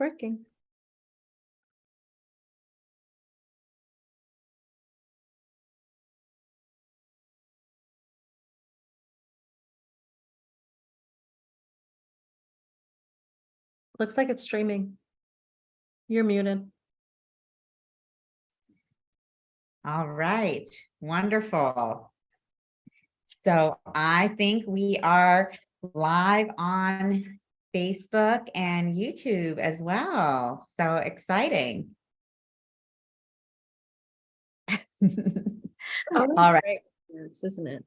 Working. Looks like it's streaming. You're muted. All right, wonderful. So I think we are live on Facebook and YouTube as well. So exciting. Always All right, great, isn't it?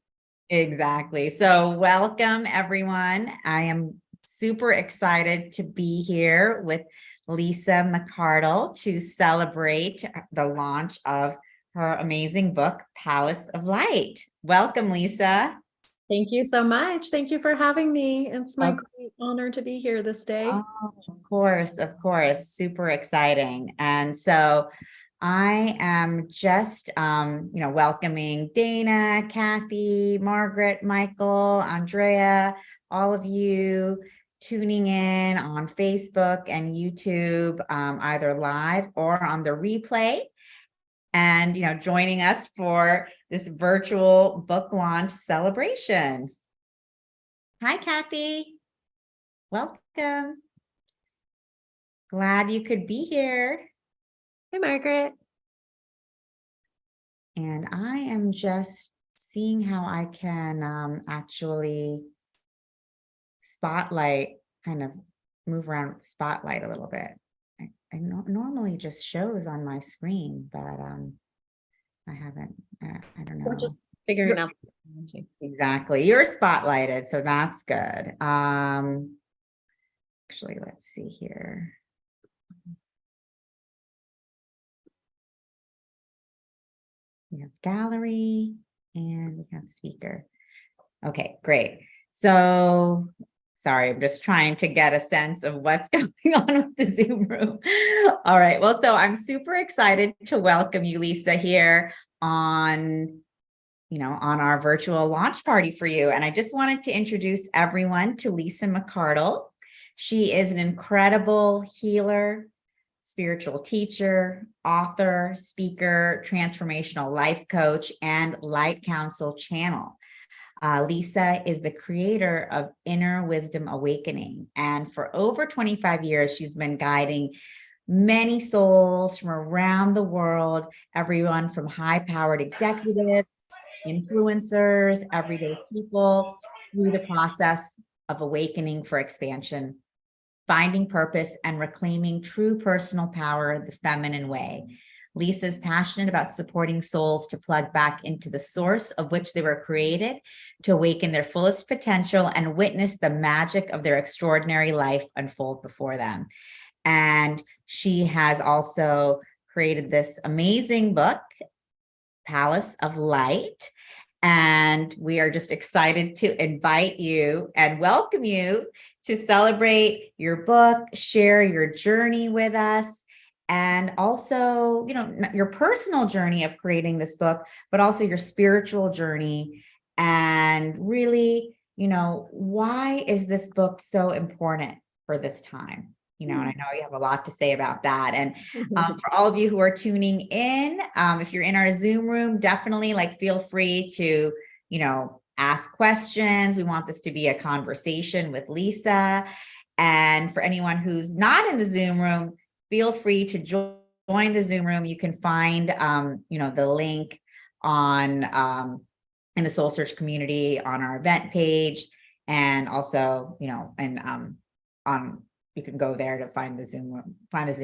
exactly. So welcome everyone. I am super excited to be here with Lisa McCardle to celebrate the launch of her amazing book, Palace of Light. Welcome, Lisa. Thank you so much. Thank you for having me. It's my Of great honor to be here this day. of course, of course. Super exciting. And so I am just, welcoming Dana, Kathy, Margaret, Michael, Andrea, all of you tuning in on Facebook and YouTube, either live or on the replay. And, joining us for this virtual book launch celebration. Hi, Kathy. Welcome. Glad you could be here. Hey, Margaret. And I am just seeing how I can actually kind of move around with the spotlight a little bit. I normally just shows on my screen, but I haven't, I don't We're know. just figuring out. Exactly. You're spotlighted, so that's good. Actually, let's see here. We have gallery and we have speaker. Okay, great. So sorry, I'm just trying to get a sense of what's going on with the Zoom room. All right. Well, so I'm super excited to welcome you, Lisa, here on our virtual launch party for you. And I just wanted to introduce everyone to Lisa McCardle. She is an incredible healer, spiritual teacher, author, speaker, transformational life coach, and Light Council channel. Lisa is the creator of Inner Wisdom Awakening. And for over 25 years, she's been guiding many souls from around the world, everyone from high-powered executives, influencers, everyday people, through the process of awakening for expansion, finding purpose, and reclaiming true personal power the feminine way. Lisa is passionate about supporting souls to plug back into the source of which they were created, to awaken their fullest potential and witness the magic of their extraordinary life unfold before them. And she has also created this amazing book, Palace of Light. And we are just excited to invite you and welcome you to celebrate your book, share your journey with us, and also, your personal journey of creating this book, but also your spiritual journey. And really, why is this book so important for this time? And I know you have a lot to say about that. And for all of you who are tuning in, if you're in our Zoom room, definitely feel free to, ask questions. We want this to be a conversation with Lisa. And for anyone who's not in the Zoom room, feel free to join the Zoom room. You can find, the link on in the Soul Search community on our event page, and also, on you can go there to find the Zoom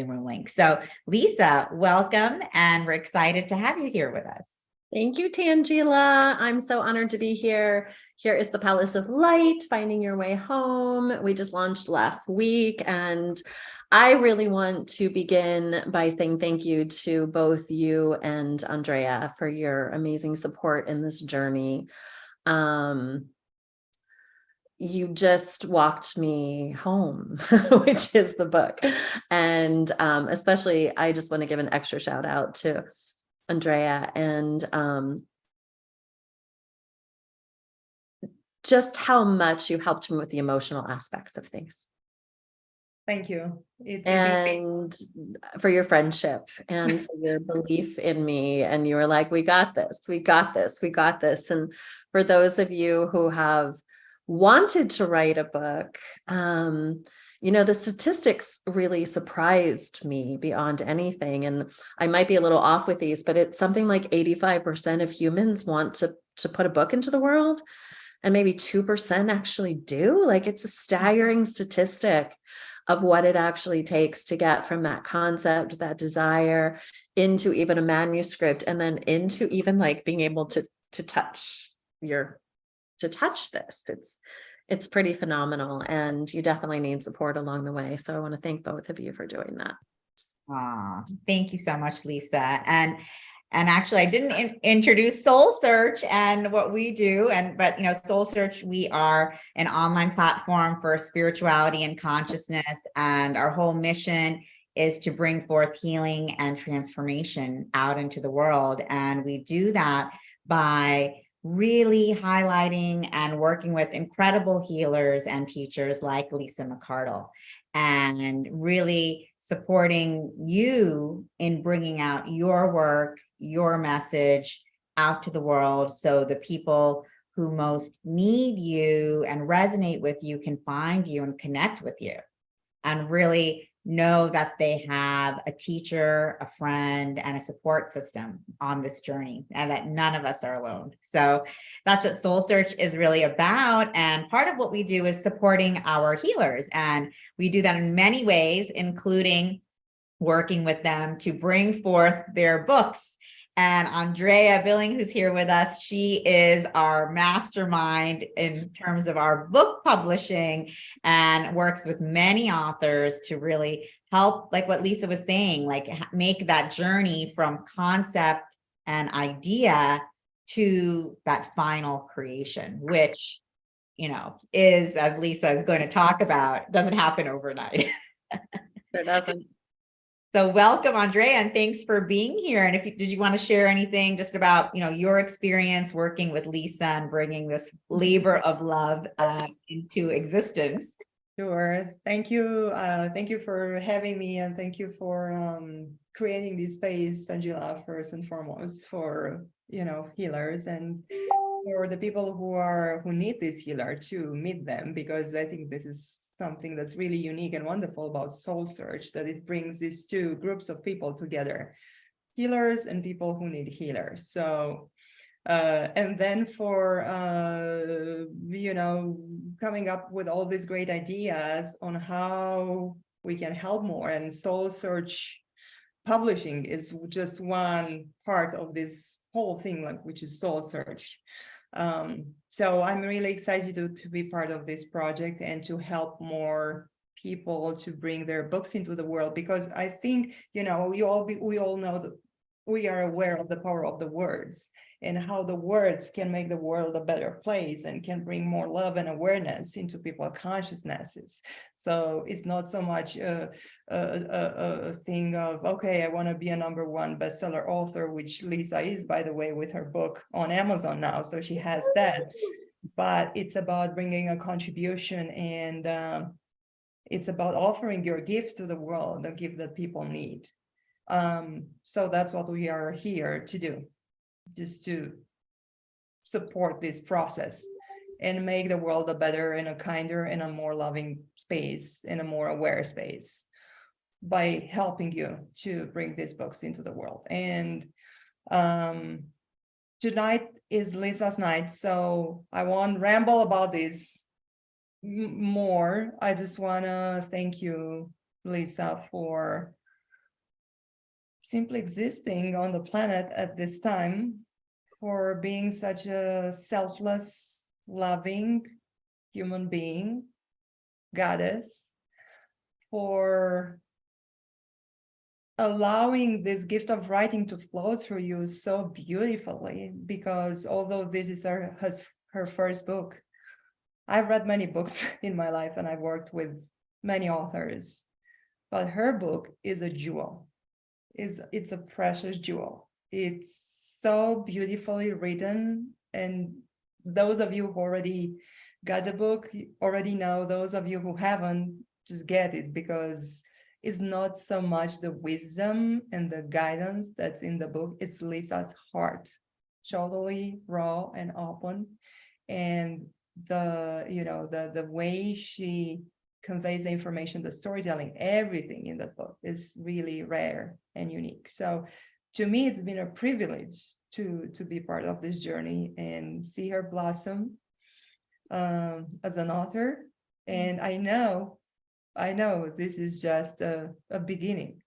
room link. So Lisa, welcome. And we're excited to have you here with us. Thank you, Tangela. I'm so honored to be here. Here is the Palace of Light, Finding Your Way Home. We just launched last week, and I really want to begin by saying thank you to both you and Andrea for your amazing support in this journey. You just walked me home, which is the book. And especially, I just want to give an extra shout out to Andrea and just how much you helped me with the emotional aspects of things. Thank you. It's and for your friendship and for your belief in me. And you were like, we got this, we got this, we got this. And for those of you who have wanted to write a book, the statistics really surprised me beyond anything. And I might be a little off with these, but it's something like 85% of humans want to put a book into the world, and maybe 2% actually do. Like, it's a staggering statistic of what it actually takes to get from that concept, that desire, into even a manuscript, and then into even like being able to touch this. It's pretty phenomenal, and you definitely need support along the way. So I want to thank both of you for doing that. Thank you so much, Lisa. And actually, I didn't introduce Soul Search and what we do. But Soul Search, we are an online platform for spirituality and consciousness. And our whole mission is to bring forth healing and transformation out into the world. And we do that by really highlighting and working with incredible healers and teachers like Lisa McCardle, and really supporting you in bringing out your work, your message out to the world, so the people who most need you and resonate with you can find you and connect with you, and really know that they have a teacher, a friend, and a support system on this journey, and that none of us are alone. So that's what Soul Search is really about. And part of what we do is supporting our healers. And we do that in many ways, including working with them to bring forth their books. And Andrea Billing, who's here with us, she is our mastermind in terms of our book publishing, and works with many authors to really help, like what Lisa was saying, like make that journey from concept and idea to that final creation, which, is, as Lisa is going to talk about, doesn't happen overnight. It doesn't. So welcome, Andrea, and thanks for being here. And did you want to share anything just about, your experience working with Lisa and bringing this labor of love into existence? Sure. Thank you. Thank you for having me, and thank you for creating this space, Angela, first and foremost, for healers, and for the people who need this healer to meet them, because I think this is something that's really unique and wonderful about Soul Search, that it brings these two groups of people together, healers and people who need healers. So and then for coming up with all these great ideas on how we can help more, and Soul Search publishing is just one part of this whole thing, which is Soul Search. So I'm really excited to be part of this project and to help more people to bring their books into the world, because I think we all know that we are aware of the power of the words, and how the words can make the world a better place and can bring more love and awareness into people's consciousnesses. So it's not so much a thing of, okay, I want to be a #1 bestseller author, which Lisa is, by the way, with her book on Amazon now, so she has that. But it's about bringing a contribution, and it's about offering your gifts to the world, the gift that people need. So that's what we are here to do, just to support this process and make the world a better and a kinder and a more loving space and a more aware space by helping you to bring these books into the world. And tonight is Lisa's night, so I won't ramble about this more. I just want to thank you, Lisa, for simply existing on the planet at this time, for being such a selfless, loving human being, goddess, for allowing this gift of writing to flow through you so beautifully. Because although this is her first book, I've read many books in my life and I've worked with many authors, but her book is a jewel. It's a precious jewel. It's so beautifully written, and those of you who already got the book already know. Those of you who haven't, just get it, because it's not so much the wisdom and the guidance that's in the book, it's Lisa's heart, totally raw and open. And the way she conveys the information, the storytelling, everything in the book is really rare and unique. So to me, it's been a privilege to be part of this journey and see her blossom as an author. And I know this is just a beginning,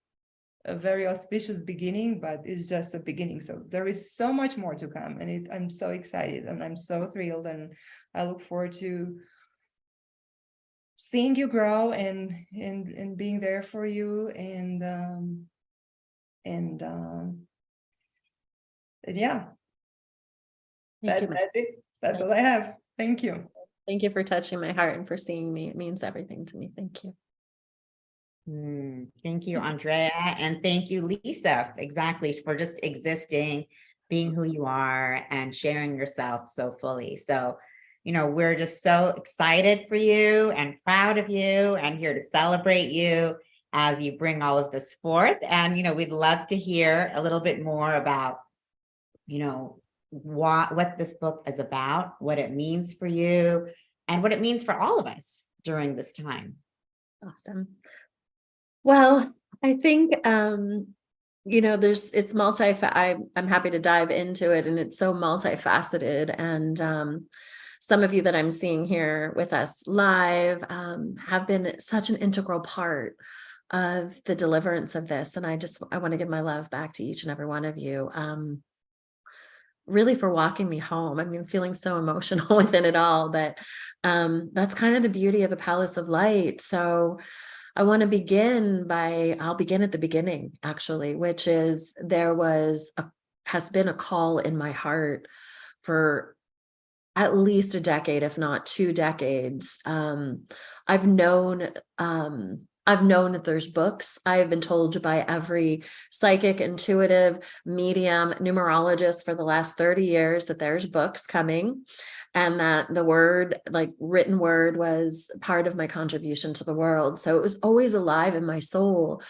a very auspicious beginning, but it's just a beginning. So there is so much more to come, and I'm so excited and I'm so thrilled, and I look forward to seeing you grow and being there for you, and yeah, Thank you. that's it. That's all I have. Thank you. Thank you for touching my heart and for seeing me. It means everything to me. Thank you. Thank you, Andrea. And thank you, Lisa, exactly, for just existing, being who you are, and sharing yourself so fully. So, we're just so excited for you and proud of you and here to celebrate you as you bring all of this forth. And, we'd love to hear a little bit more about, what this book is about, what it means for you, and what it means for all of us during this time. Awesome. Well, I think, it's I'm happy to dive into it, and it's so multifaceted. And some of you that I'm seeing here with us live have been such an integral part of the deliverance of this. And I want to give my love back to each and every one of you. Really for walking me home. I mean, feeling so emotional within it all, but that's kind of the beauty of the Palace of Light. So I want to I'll begin at the beginning, actually, which is has been a call in my heart for at least a decade, if not 2 decades. I've known that there's books. I've been told by every psychic, intuitive, medium, numerologist for the last 30 years that there's books coming, and that the word, like written word, was part of my contribution to the world. So it was always alive in my soul.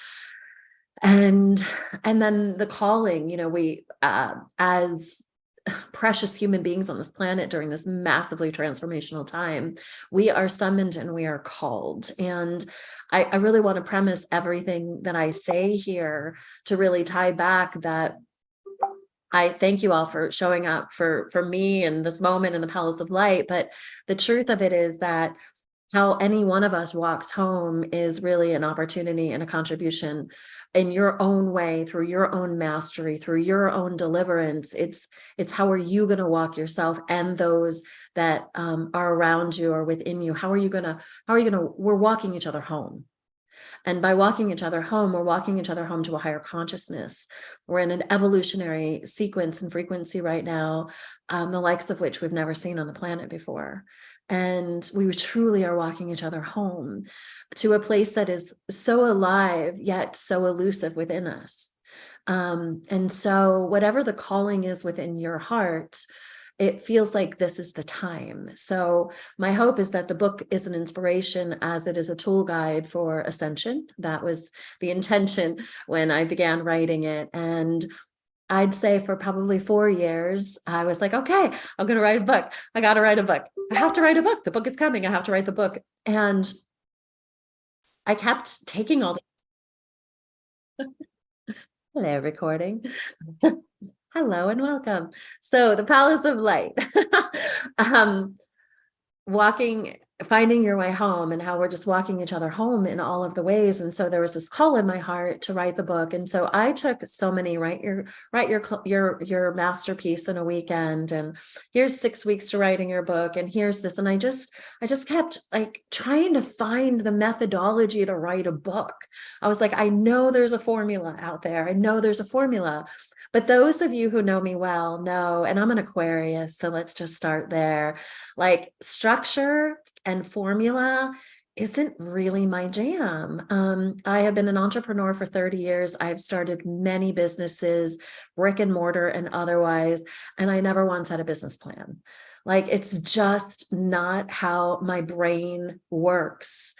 And then the calling, we as precious human beings on this planet during this massively transformational time, we are summoned and we are called. And I really want to premise everything that I say here to really tie back that I thank you all for showing up for me in this moment in the Palace of Light. But the truth of it is that how any one of us walks home is really an opportunity and a contribution in your own way, through your own mastery, through your own deliverance. It's how are you going to walk yourself and those that are around you or within you? We're walking each other home. And by walking each other home, we're walking each other home to a higher consciousness. We're in an evolutionary sequence and frequency right now, the likes of which we've never seen on the planet before. And we truly are walking each other home to a place that is so alive, yet so elusive within us. And so whatever the calling is within your heart, it feels like this is the time. So my hope is that the book is an inspiration as it is a tool guide for ascension. That was the intention when I began writing it. And I'd say for probably 4 years, I was like, okay, I'm going to write a book. I got to write a book. I have to write a book. The book is coming. I have to write the book. And I kept taking all the hello, recording. Hello and welcome. So the Palace of Light, finding your way home, and how we're just walking each other home in all of the ways. And so there was this call in my heart to write the book. And so I took so many, write your masterpiece in a weekend, and here's 6 weeks to writing your book, and here's this. And I just kept like trying to find the methodology to write a book. I was like, I know there's a formula out there. I know there's a formula. But those of you who know me well know, and I'm an Aquarius, so let's just start there. Like structure and formula isn't really my jam. I have been an entrepreneur for 30 years. I've started many businesses, brick and mortar and otherwise, and I never once had a business plan. Like it's just not how my brain works.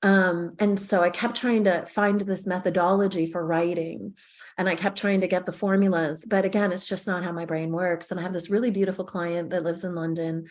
And so I kept trying to find this methodology for writing, and I kept trying to get the formulas. But again, it's just not how my brain works. And I have this really beautiful client that lives in London,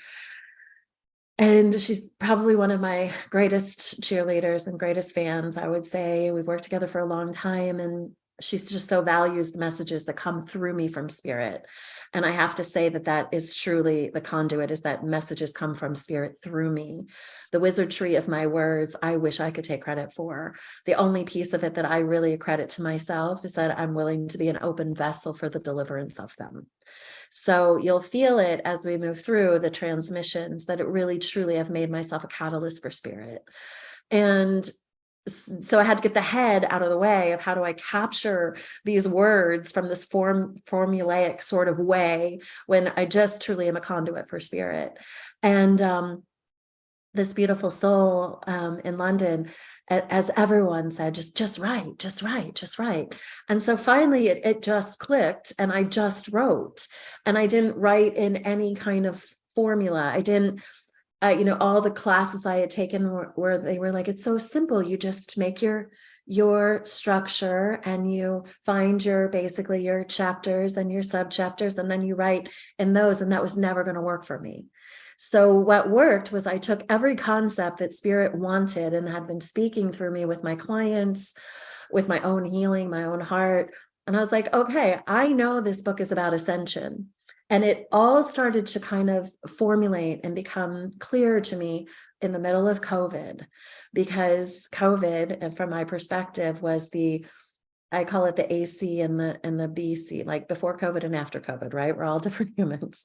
and she's probably one of my greatest cheerleaders and greatest fans, I would say. We've worked together for a long time, and she's just so values the messages that come through me from spirit. And I have to say that that is truly the conduit, is that messages come from spirit through me. The wizardry of my words, I wish I could take credit for. The only piece of it that I really credit to myself is that I'm willing to be an open vessel for the deliverance of them. So you'll feel it as we move through the transmissions, that it really truly have made myself a catalyst for spirit. And so I had to get the head out of the way of how do I capture these words from this formulaic sort of way when I just truly am a conduit for spirit. And this beautiful soul in London, as everyone said, just write, just write, just write. And so finally it just clicked, and I just wrote. And I didn't write in any kind of formula. I didn't, all the classes I had taken where they were like, it's so simple. You just make your structure, and you find basically your chapters and your subchapters, and then you write in those. And that was never going to work for me. So what worked was I took every concept that spirit wanted and had been speaking through me with my clients, with my own healing, my own heart. And I was like, okay, I know this book is about ascension. And it all started to kind of formulate and become clear to me in the middle of COVID, because COVID, and from my perspective, was I call it the AC and the BC, like before COVID and after COVID, right? We're all different humans.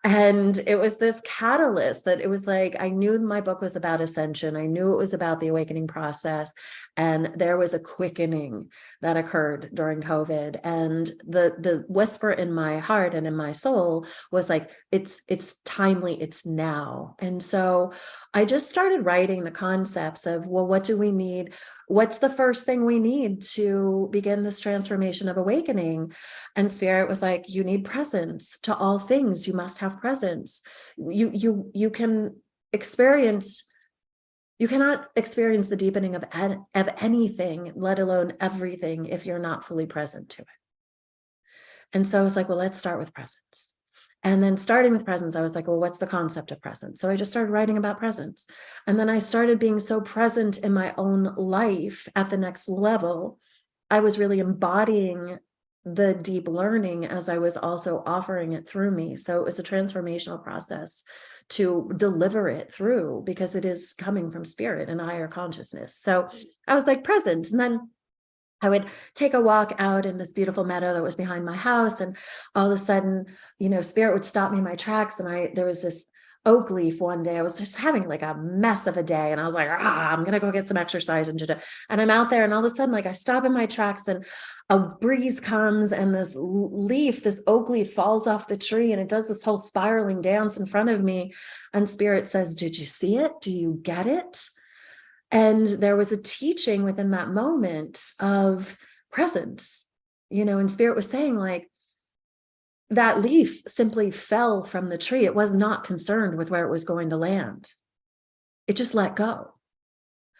And it was this catalyst that it was like, I knew my book was about ascension. I knew it was about the awakening process. And there was a quickening that occurred during COVID. And the whisper in my heart and in my soul was like, it's timely, it's now. And so I just started writing the concepts of, well, what do we need? What's the first thing we need to begin this transformation of awakening? And spirit was like, you need presence to all things. You must have presence. You can experience, you cannot experience the deepening of anything, let alone everything, if you're not fully present to it. And so I was like, well, let's start with presence. And then starting with presence, I was like, well, what's the concept of presence? So I just started writing about presence. And then I started being so present in my own life at the next level. I was really embodying the deep learning as I was also offering it through me. So it was a transformational process to deliver it through, because it is coming from spirit and higher consciousness. So I was like present. And then I would take a walk out in this beautiful meadow that was behind my house, and all of a sudden, spirit would stop me in my tracks. And there was this oak leaf one day. I was just having like a mess of a day, and I was like, I'm gonna go get some exercise. And I'm out there, and all of a sudden, like, I stop in my tracks, and a breeze comes, and this oak leaf falls off the tree, and it does this whole spiraling dance in front of me. And spirit says, did you see it? Do you get it? And there was a teaching within that moment of presence, and spirit was saying, like, that leaf simply fell from the tree. It was not concerned with where it was going to land. It just let go,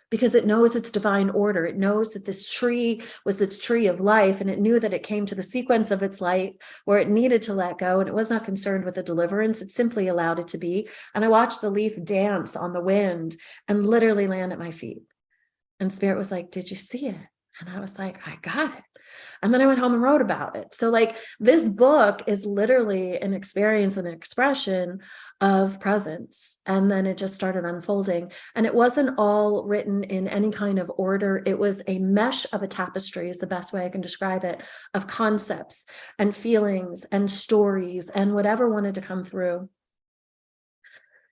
because it knows its divine order. It knows that this tree was its tree of life, and it knew that it came to the sequence of its life where it needed to let go, and it was not concerned with the deliverance. It simply allowed it to be. And I watched the leaf dance on the wind and literally land at my feet. And spirit was like, did you see it? And I was like, I got it. And then I went home and wrote about it. So like, this book is literally an experience and an expression of presence. And then it just started unfolding. And it wasn't all written in any kind of order. It was a mesh of a tapestry, is the best way I can describe it, of concepts and feelings and stories and whatever wanted to come through.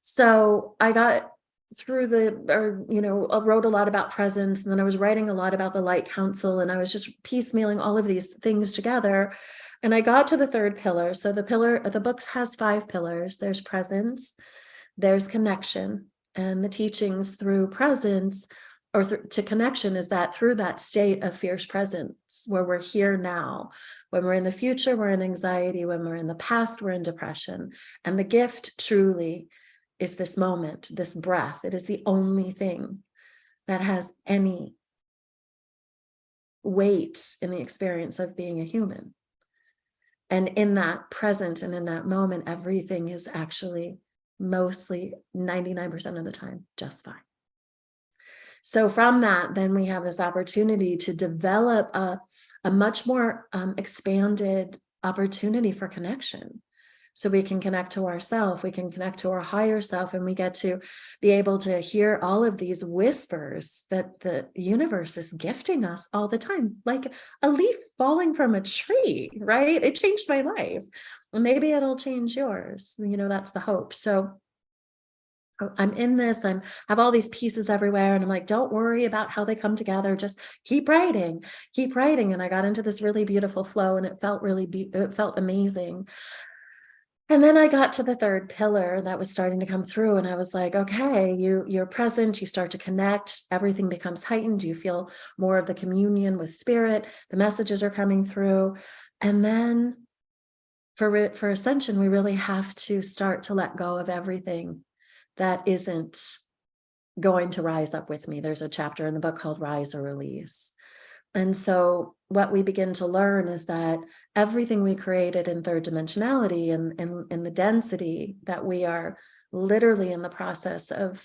So I got through I wrote a lot about presence, and then I was writing a lot about the Light Council, and I was just piecemealing all of these things together. And I got to the third pillar. So the book has 5 pillars. There's presence, there's connection, and the teachings through presence or to connection is that through that state of fierce presence, where we're here now. When we're in the future, we're in anxiety. When we're in the past, we're in depression. And the gift truly is this moment, this breath. It is the only thing that has any weight in the experience of being a human. And in that present and in that moment, everything is actually mostly 99% of the time just fine. So from that, then we have this opportunity to develop a much more expanded opportunity for connection. So we can connect to ourself, we can connect to our higher self, and we get to be able to hear all of these whispers that the universe is gifting us all the time, like a leaf falling from a tree, right? It changed my life. Well, maybe it'll change yours. That's the hope. So I'm in this, have all these pieces everywhere. And I'm like, don't worry about how they come together. Just keep writing. And I got into this really beautiful flow, and it felt it felt amazing. And then I got to the third pillar that was starting to come through, and I was like, okay, you're present, you start to connect, everything becomes heightened, you feel more of the communion with spirit, the messages are coming through. And then for ascension, we really have to start to let go of everything that isn't going to rise up with me. There's a chapter in the book called Rise or Release. And so what we begin to learn is that everything we created in third dimensionality and the density that we are literally in the process of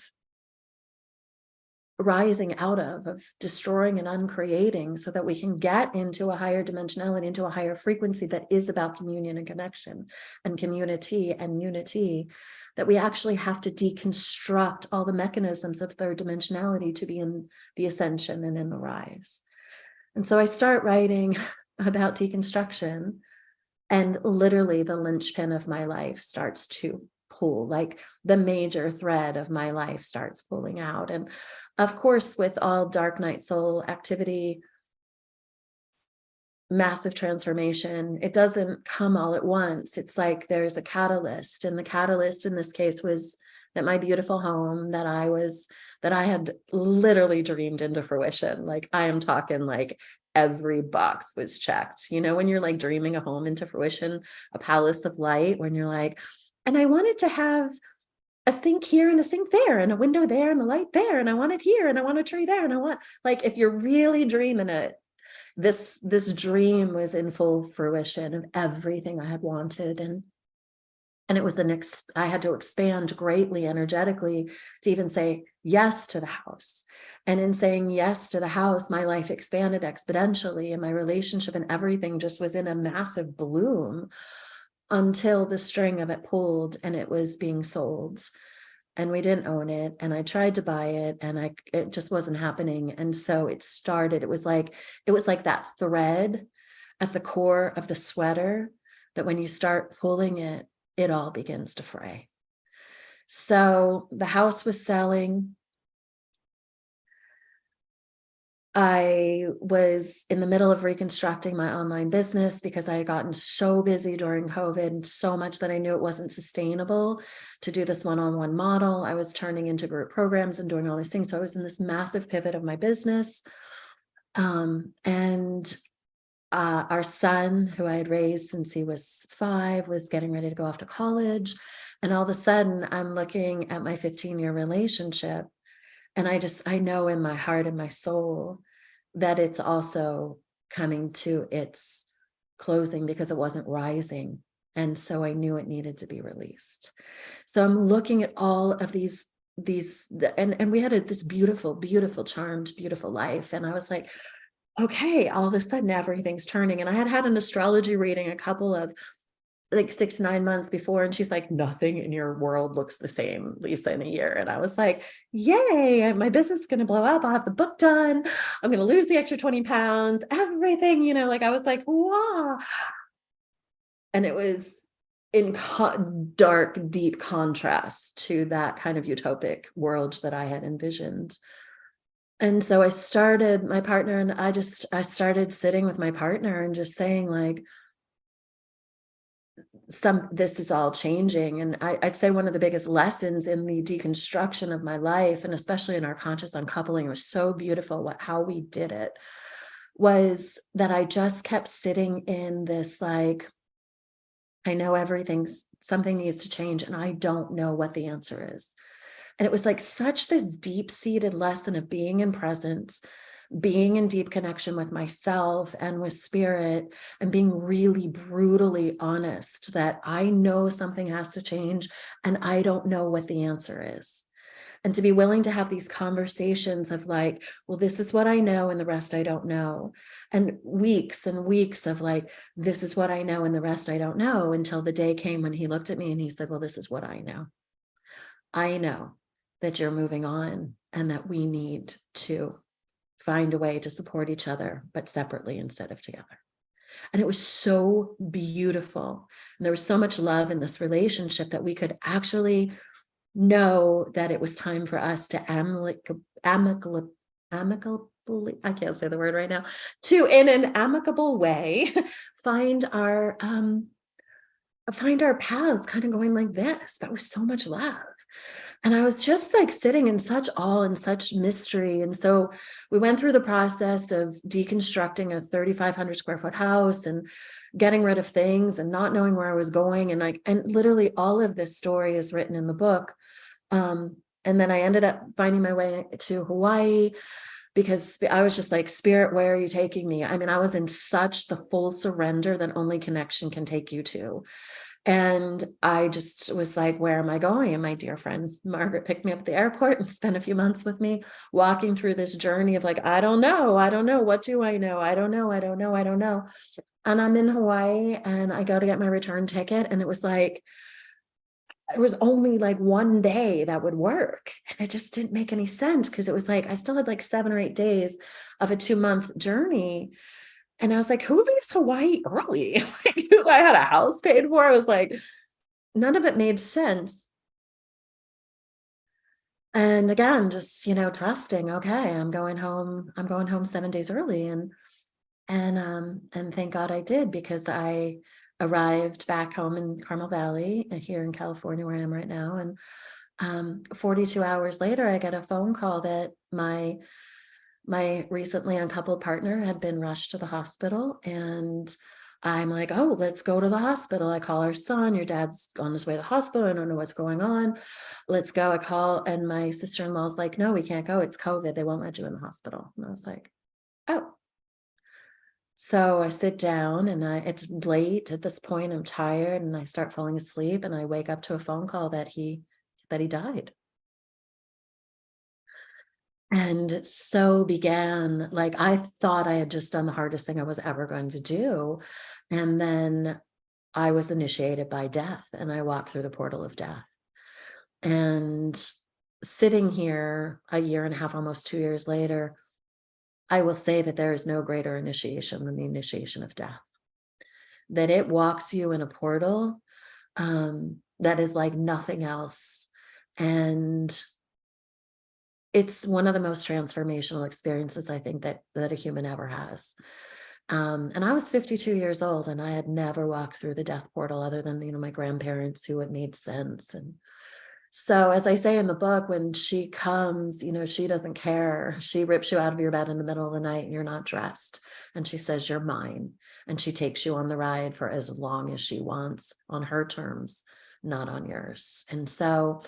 rising out of destroying and uncreating, so that we can get into a higher dimensionality, into a higher frequency that is about communion and connection and community and unity, that we actually have to deconstruct all the mechanisms of third dimensionality to be in the ascension and in the rise. And so I start writing about deconstruction, and literally the linchpin of my life starts to pull, like the major thread of my life starts pulling out. And of course, with all dark night soul activity, massive transformation, it doesn't come all at once. It's like there's a catalyst, and the catalyst in this case was that my beautiful home that I had literally dreamed into fruition. Like, I am talking like every box was checked. When you're like dreaming a home into fruition, a palace of light, when you're like, and I wanted to have a sink here and a sink there and a window there and a light there, and I want it here and I want a tree there, and I want, like, if you're really dreaming it, this dream was in full fruition of everything I had wanted. And it was I had to expand greatly energetically to even say yes to the house. And in saying yes to the house, my life expanded exponentially, and my relationship and everything just was in a massive bloom until the string of it pulled and it was being sold. And we didn't own it. And I tried to buy it, and it just wasn't happening. And so it was like that thread at the core of the sweater that when you start pulling it, it all begins to fray. So the house was selling. I was in the middle of reconstructing my online business because I had gotten so busy during COVID, and so much that I knew it wasn't sustainable to do this one-on-one model. I was turning into group programs and doing all these things. So I was in this massive pivot of my business. Our son, who I had raised since he was 5, was getting ready to go off to college. And all of a sudden, I'm looking at my 15-year relationship, and I know in my heart and my soul that it's also coming to its closing because it wasn't rising. And so I knew it needed to be released. So I'm looking at all of these, and we had this beautiful, charmed, beautiful life. And I was like, okay, all of a sudden everything's turning. And I had an astrology reading a couple of like 6 to 9 months before, and she's like, nothing in your world looks the same, Lisa, in a year. And I was like, yay, my business is going to blow up. I'll have the book done. I'm going to lose the extra 20 pounds, everything, like I was like, wow. And it was in dark, deep contrast to that kind of utopic world that I had envisioned. And so I started my partner, and I started sitting with my partner and just saying, like, this is all changing. And I'd say one of the biggest lessons in the deconstruction of my life, and especially in our conscious uncoupling, was so beautiful how we did it, was that I just kept sitting in this, like, I know something needs to change, and I don't know what the answer is, And it was like such this deep-seated lesson of being in presence, being in deep connection with myself and with spirit, and being really brutally honest that I know something has to change and I don't know what the answer is. And to be willing to have these conversations of like, well, this is what I know and the rest I don't know. And weeks of like, this is what I know and the rest I don't know, until the day came when he looked at me and he said, well, this is what I know. I know that you're moving on and that we need to find a way to support each other, but separately instead of together. And it was so beautiful. And there was so much love in this relationship that we could actually know that it was time for us to amicably, I can't say the word right now, to in an amicable way find our paths, kind of going like this, but with so much love. And I was just like sitting in such awe and such mystery. And so we went through the process of deconstructing a 3,500 square foot house and getting rid of things and not knowing where I was going. And literally all of this story is written in the book. And then I ended up finding my way to Hawaii, because I was just like, Spirit, where are you taking me? I mean, I was in such the full surrender that only connection can take you to. And I just was like, where am I going? And my dear friend Margaret picked me up at the airport and spent a few months with me, walking through this journey of like, I don't know. What do I know? I don't know. And I'm in Hawaii and I go to get my return ticket. And it was only like one day that would work. And it just didn't make any sense, because it was like, I still had like 7 or 8 days of a 2-month journey. And I was like, who leaves Hawaii early? Like, I had a house paid for. I was like, none of it made sense. And again, just, trusting, okay, I'm going home 7 days early. And thank God I did, because I arrived back home in Carmel Valley here in California, where I am right now. And 42 hours later, I get a phone call that my recently uncoupled partner had been rushed to the hospital. And I'm like, oh, let's go to the hospital. I call our son, your dad's on his way to the hospital. I don't know what's going on. Let's go. I call, and my sister-in-law's like, no, we can't go. It's COVID. They won't let you in the hospital. And I was like, oh. So I sit down and it's late at this point. I'm tired and I start falling asleep, and I wake up to a phone call that he died. And so began, like, I thought I had just done the hardest thing I was ever going to do. And then I was initiated by death, and I walked through the portal of death. And sitting here a year and a half, almost 2 years later, I will say that there is no greater initiation than the initiation of death. That it walks you in a portal that is like nothing else. And it's one of the most transformational experiences I think that a human ever has. And I was 52 years old, and I had never walked through the death portal other than, my grandparents, who it made sense. And so, as I say in the book, when she comes, she doesn't care. She rips you out of your bed in the middle of the night and you're not dressed. And she says, you're mine. And she takes you on the ride for as long as she wants, on her terms, not on yours. And so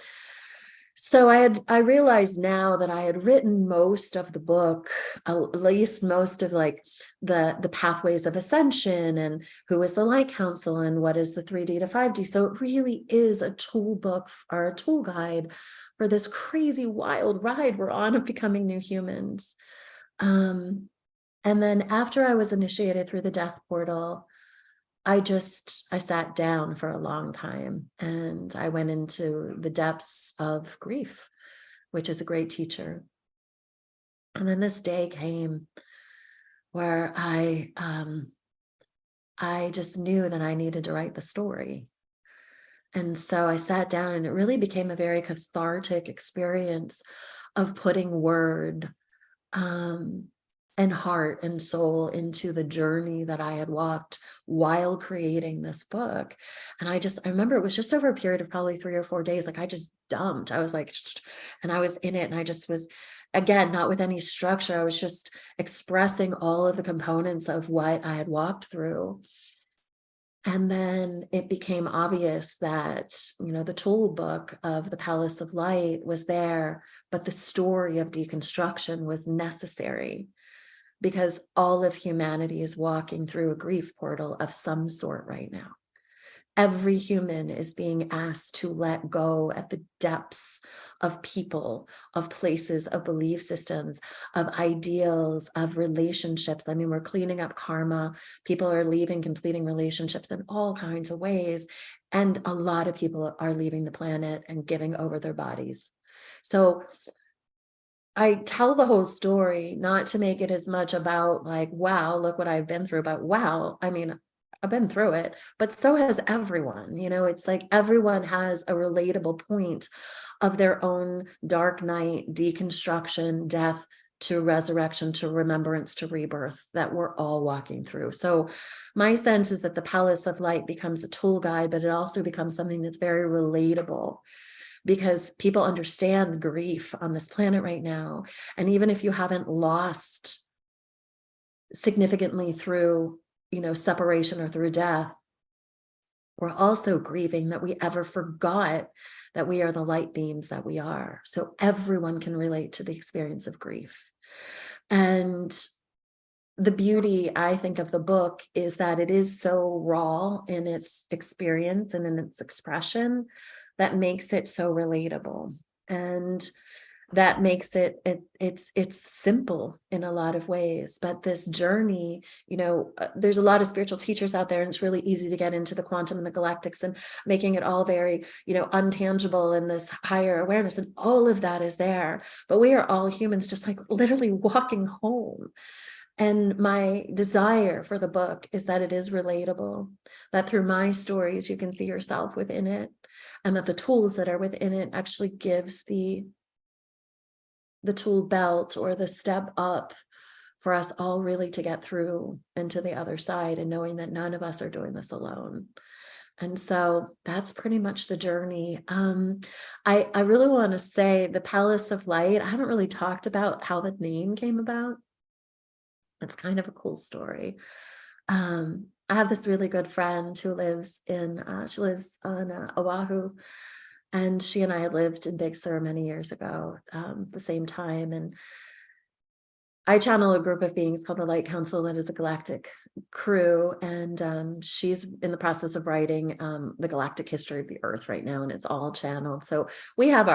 I realized now that I had written most of the book, at least most of like the pathways of ascension, and who is the light council, and what is the 3D to 5D. So it really is a tool book or a tool guide for this crazy wild ride we're on of becoming new humans. And then after I was initiated through the death portal, I sat down for a long time, and I went into the depths of grief, which is a great teacher. And then this day came where I just knew that I needed to write the story. And so I sat down, and it really became a very cathartic experience of putting word and heart and soul into the journey that I had walked while creating this book. And I remember it was just over a period of probably 3 or 4 days. Like, I just dumped. I was like, and I was in it, and I just was, again, not with any structure. I was just expressing all of the components of what I had walked through. And then it became obvious that, the tool book of the Palace of Light was there, but the story of deconstruction was necessary because all of humanity is walking through a grief portal of some sort right now. Every human is being asked to let go at the depths of people, of places, of belief systems, of ideals, of relationships. I mean, we're cleaning up karma. People are leaving, completing relationships in all kinds of ways. And a lot of people are leaving the planet and giving over their bodies. So I tell the whole story, not to make it as much about like, wow, look what I've been through, but wow, I mean, I've been through it, but so has everyone. It's like everyone has a relatable point of their own dark night, deconstruction, death to resurrection, to remembrance, to rebirth that we're all walking through. So my sense is that the Palace of Light becomes a tool guide, but it also becomes something that's very relatable because people understand grief on this planet right now. And even if you haven't lost significantly through, separation or through death, we're also grieving that we ever forgot that we are the light beams that we are. So everyone can relate to the experience of grief. And the beauty, I think, of the book is that it is so raw in its experience and in its expression that makes it so relatable. And that makes it's simple in a lot of ways, but this journey, there's a lot of spiritual teachers out there, and it's really easy to get into the quantum and the galactics and making it all very, untangible in this higher awareness, and all of that is there, but we are all humans just like literally walking home. And my desire for the book is that it is relatable, that through my stories, you can see yourself within it, and that the tools that are within it actually gives the tool belt or the step up for us all really to get through and to the other side, and knowing that none of us are doing this alone. And so that's pretty much the journey. I really want to say the Palace of Light, I haven't really talked about how the name came about. It's kind of a cool story. I have this really good friend who lives she lives on Oahu, and she and I had lived in Big Sur many years ago, the same time. And I channel a group of beings called the Light Council that is the galactic crew, and she's in the process of writing the galactic history of the Earth right now, and it's all channeled. So we have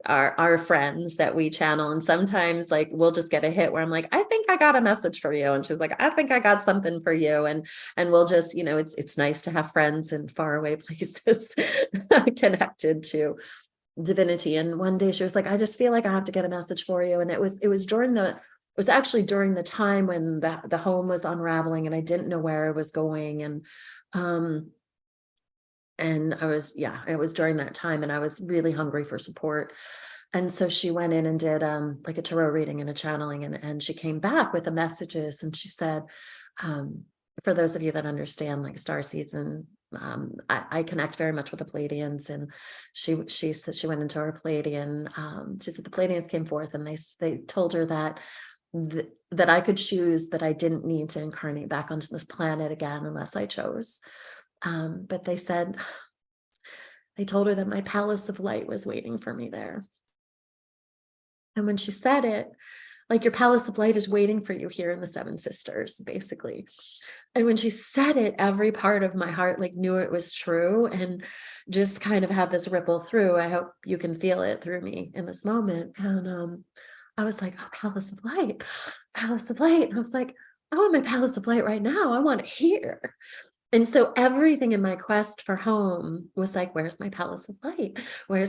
our friends that we channel, and sometimes like we'll just get a hit where I'm like, I think I got a message for you, and she's like, I think I got something for you, and we'll just, it's nice to have friends in faraway places connected to divinity. And one day she was like, I just feel like I have to get a message for you, and it was actually during the time when the home was unraveling and I didn't know where I was going. And it was during that time, and I was really hungry for support. And so she went in and did like a tarot reading and a channeling, and she came back with the messages, and she said, for those of you that understand like star season, I connect very much with the Pleiadians, and she said she went into her Pleiadian. She said the Pleiadians came forth, and they told her that that I could choose, but I didn't need to incarnate back onto this planet again unless I chose. But they told her that my Palace of Light was waiting for me there. And when she said it, like, your Palace of Light is waiting for you here in the Seven Sisters, basically. And when she said it, every part of my heart like knew it was true, and just kind of had this ripple through. I hope you can feel it through me in this moment. And I was like, oh, Palace of Light, Palace of Light. And I was like, I want my Palace of Light right now. I want it here. And so everything in my quest for home was like, where's my Palace of Light?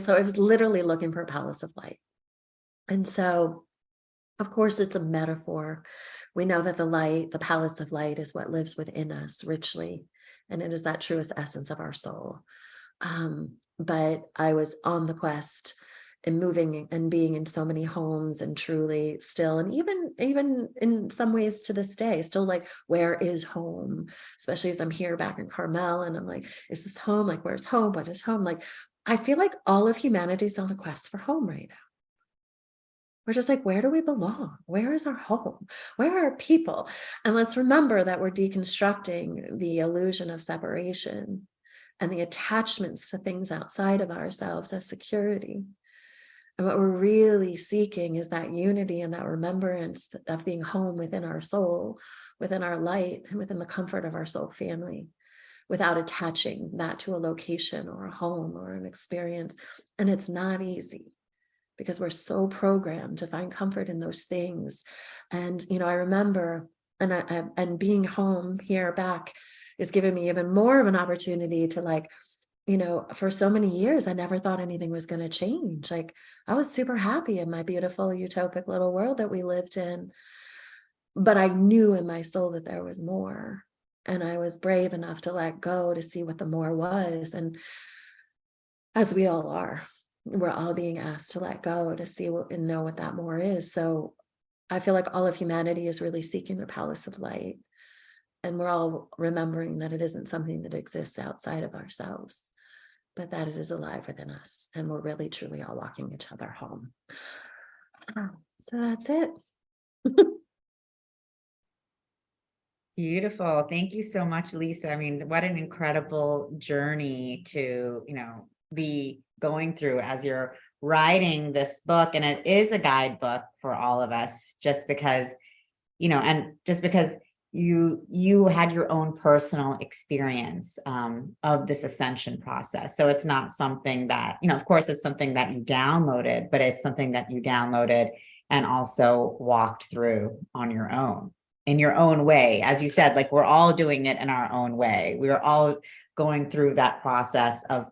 So I was literally looking for a Palace of Light. And so, of course, it's a metaphor. We know that the Palace of Light is what lives within us richly. And it is that truest essence of our soul. But I was on the quest and moving and being in so many homes, and truly still, and even in some ways to this day, still like, where is home? Especially as I'm here back in Carmel, and I'm like, is this home? Like, where's home? What is home? Like, I feel like all of humanity is on a quest for home right now. We're just like, where do we belong? Where is our home? Where are our people? And let's remember that we're deconstructing the illusion of separation and the attachments to things outside of ourselves as security. And what we're really seeking is that unity and that remembrance of being home within our soul, within our light, and within the comfort of our soul family, without attaching that to a location or a home or an experience. And it's not easy because we're so programmed to find comfort in those things. And, I remember, and being home here back is giving me even more of an opportunity to, like, for so many years, I never thought anything was going to change. Like, I was super happy in my beautiful utopic little world that we lived in, but I knew in my soul that there was more. And I was brave enough to let go to see what the more was. And as we all are, we're all being asked to let go to see what and know what that more is. So I feel like all of humanity is really seeking the palace of light. And we're all remembering that it isn't something that exists outside of ourselves, but that it is alive within us. And we're really, truly all walking each other home. So that's it. Beautiful. Thank you so much, Lisa. I mean, what an incredible journey to, be going through as you're writing this book. And it is a guidebook for all of us, just because, and just because you had your own personal experience of this ascension process. So it's not something that, of course, it's something that you downloaded, but it's something that you downloaded and also walked through on your own, in your own way. As you said, like, we're all doing it in our own way. We are all going through that process of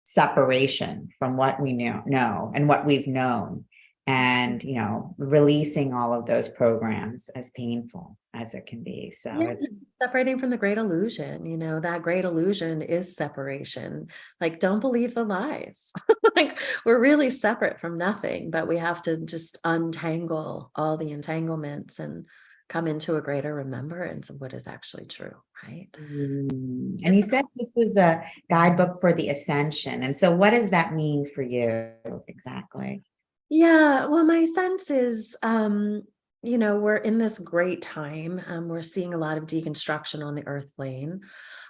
separation from what we know and what we've known, and releasing all of those programs, as painful as it can be. So it's Separating from the great illusion. That great illusion is separation. Like, don't believe the lies. Like, we're really separate from nothing, but we have to just untangle all the entanglements and come into a greater remembrance of what is actually true, right? And you said this was a guidebook for the ascension. And so what does that mean for you exactly? Yeah, well, my sense is, we're in this great time. We're seeing a lot of deconstruction on the earth plane.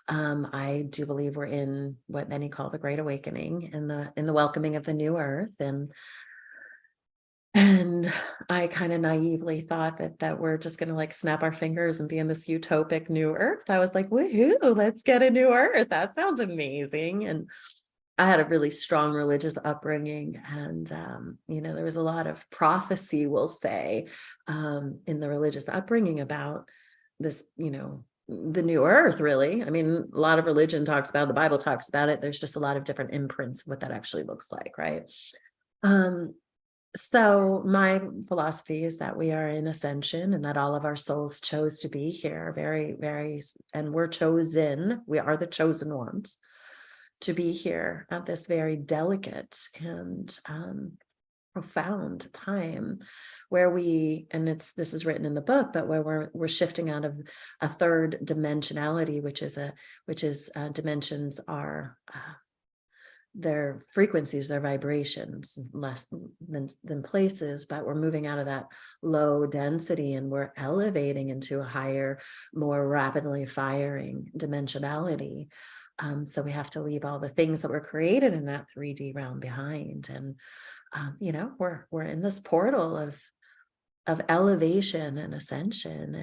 I do believe we're in what many call the Great Awakening, in the welcoming of the new earth. And I kind of naively thought that we're just going to, like, snap our fingers and be in this utopic new earth. I was like, woohoo, let's get a new earth. That sounds amazing. And I had a really strong religious upbringing, and there was a lot of prophecy, we'll say, in the religious upbringing about this, the new earth. Really, I mean, a lot of religion talks about it, the Bible talks about it. There's just a lot of different imprints of what that actually looks like, right? So my philosophy is that we are in ascension, and that all of our souls chose to be here, very, very, and we're chosen. We are the chosen ones to be here at this very delicate and profound time, where this is written in the book, but where we're shifting out of a third dimensionality, which is dimensions are their frequencies, their vibrations, less than places, but we're moving out of that low density and we're elevating into a higher, more rapidly firing dimensionality. So we have to leave all the things that were created in that 3D realm behind. And, we're in this portal of elevation and ascension,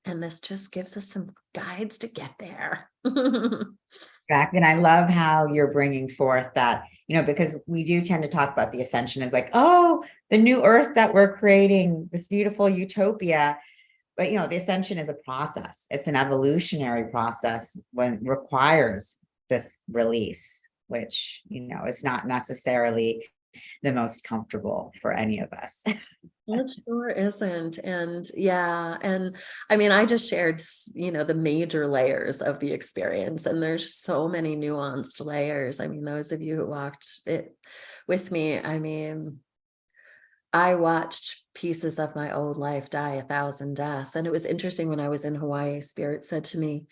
and this just gives us some guides to get there. Exactly. And I love how you're bringing forth that, because we do tend to talk about the ascension as like, oh, the new earth that we're creating, this beautiful utopia. But, the ascension is a process. It's an evolutionary process when it requires this release, which, is not necessarily the most comfortable for any of us. It sure isn't. And yeah, and I mean, I just shared, the major layers of the experience, and there's so many nuanced layers. I mean, those of you who walked it with me, I mean, I watched pieces of my old life die 1,000 deaths. And it was interesting, when I was in Hawaii, Spirit said to me,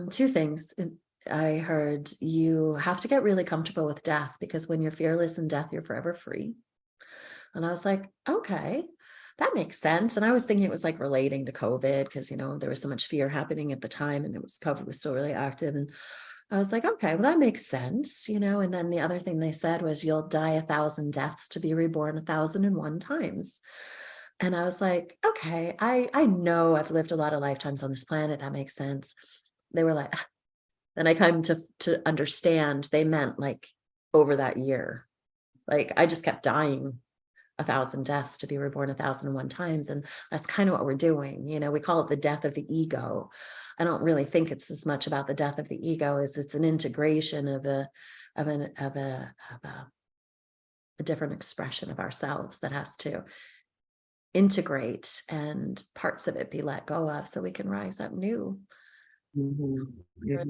two things. I heard, you have to get really comfortable with death, because when you're fearless in death, you're forever free. And I was like, okay, that makes sense. And I was thinking it was like relating to COVID because, there was so much fear happening at the time and COVID was still really active. And I was like, okay, well, that makes sense, and then the other thing they said was you'll die 1,000 deaths to be reborn 1,001 times. And I was like, okay, I know I've lived a lot of lifetimes on this planet. That makes sense. They were like, then I come to understand they meant like over that year. Like I just kept dying 1,000 deaths to be reborn 1,001 times. And that's kind of what we're doing. We call it the death of the ego. I don't really think it's as much about the death of the ego as it's an integration of a different expression of ourselves that has to integrate and parts of it be let go of so we can rise up new. Mhm. Yeah.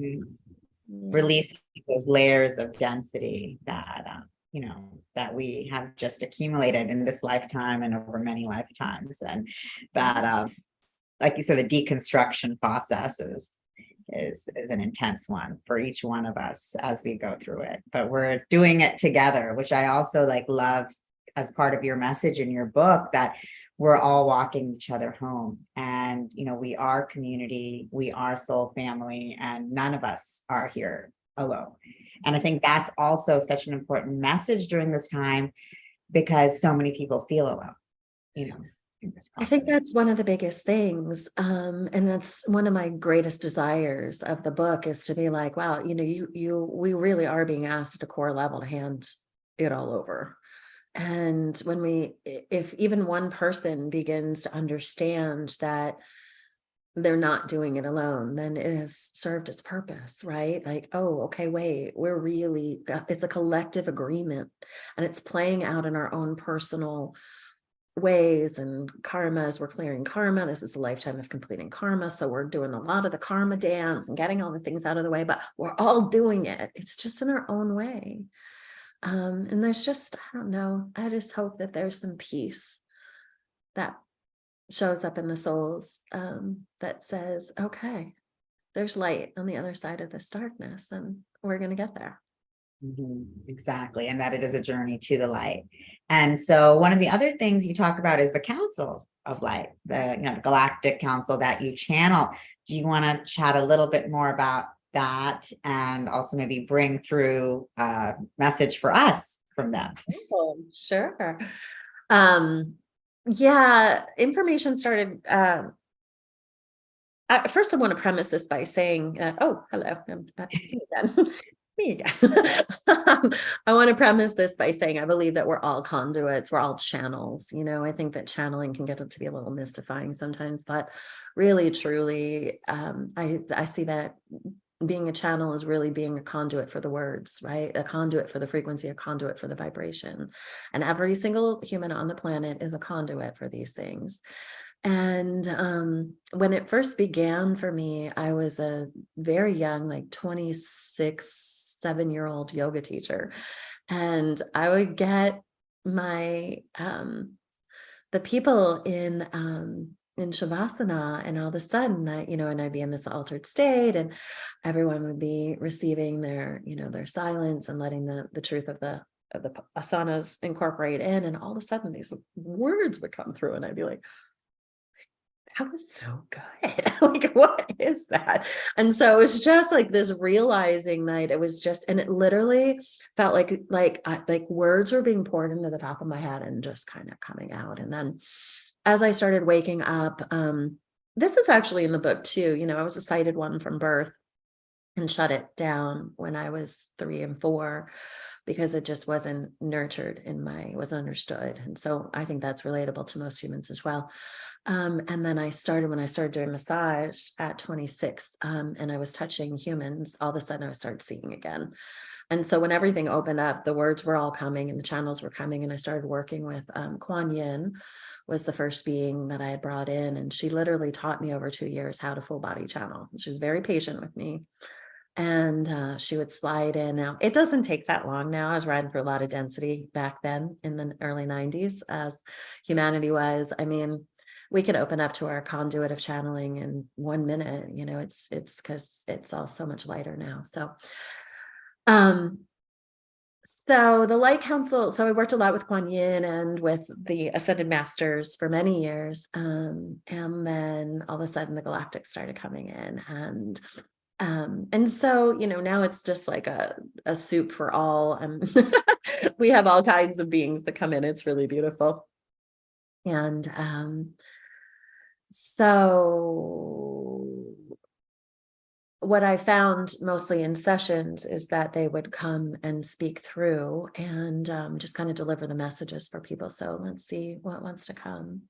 Release those layers of density that that we have just accumulated in this lifetime and over many lifetimes, and that like you said, the deconstruction process is an intense one for each one of us as we go through it, but we're doing it together, which I also love as part of your message in your book, that we're all walking each other home, and we are community, we are soul family, and none of us are here alone. And I think that's also such an important message during this time, because so many people feel alone in this I think process. that's one of the biggest things. And that's one of my greatest desires of the book is to be like, wow, we really are being asked at a core level to hand it all over. And if even one person begins to understand that they're not doing it alone, then it has served its purpose, right? Like, oh, okay, wait, it's a collective agreement and it's playing out in our own personal ways and karma as we're clearing karma. This is a lifetime of completing karma. So we're doing a lot of the karma dance and getting all the things out of the way, but we're all doing it. It's just in our own way. And there's just, I don't know, I just hope that there's some peace that shows up in the souls that says, okay, there's light on the other side of this darkness and we're going to get there. Exactly. And that it is a journey to the light. And so one of the other things you talk about is the councils of light, the galactic council that you channel. Do you want to chat a little bit more about that, and also maybe bring through a message for us from them? Oh, sure. Yeah, information started. First, I want to premise this by saying, oh, hello, it's me again. Me again. I want to premise this by saying I believe that we're all conduits, we're all channels. I think that channeling can get to be a little mystifying sometimes, but really, truly, I see that being a channel is really being a conduit for the words, right? A conduit for the frequency, a conduit for the vibration. And every single human on the planet is a conduit for these things. And when it first began for me, I was a very young, like 26, 7-year-old yoga teacher. And I would get my the people in Shavasana, and all of a sudden and I'd be in this altered state, and everyone would be receiving their silence and letting the truth of the asanas incorporate in, and all of a sudden these words would come through and I'd be like, that was so good. Like, what is that? And so it was just like this realizing that it was just, and it literally felt like words were being poured into the top of my head and just kind of coming out. And then as I started waking up, this is actually in the book too. I was a sighted one from birth and shut it down when I was 3 and 4 because it just wasn't nurtured wasn't understood. And so I think that's relatable to most humans as well. And then when I started doing massage at 26, and I was touching humans, all of a sudden I started seeing again. And so when everything opened up, the words were all coming and the channels were coming. And I started working with Kuan Yin was the first being that I had brought in. And she literally taught me over 2 years how to full body channel. She was very patient with me. And she would slide in. Now, it doesn't take that long now. I was riding through a lot of density back then in the early 90s as humanity was. I mean, we could open up to our conduit of channeling in 1 minute. It's because it's all so much lighter now. So So the Light Council, so I worked a lot with Kuan Yin and with the Ascended Masters for many years. And then all of a sudden the Galactics started coming in. And so, now it's just like a soup for all. And we have all kinds of beings that come in. It's really beautiful. And so what I found mostly in sessions is that they would come and speak through and just kind of deliver the messages for people. So let's see what wants to come.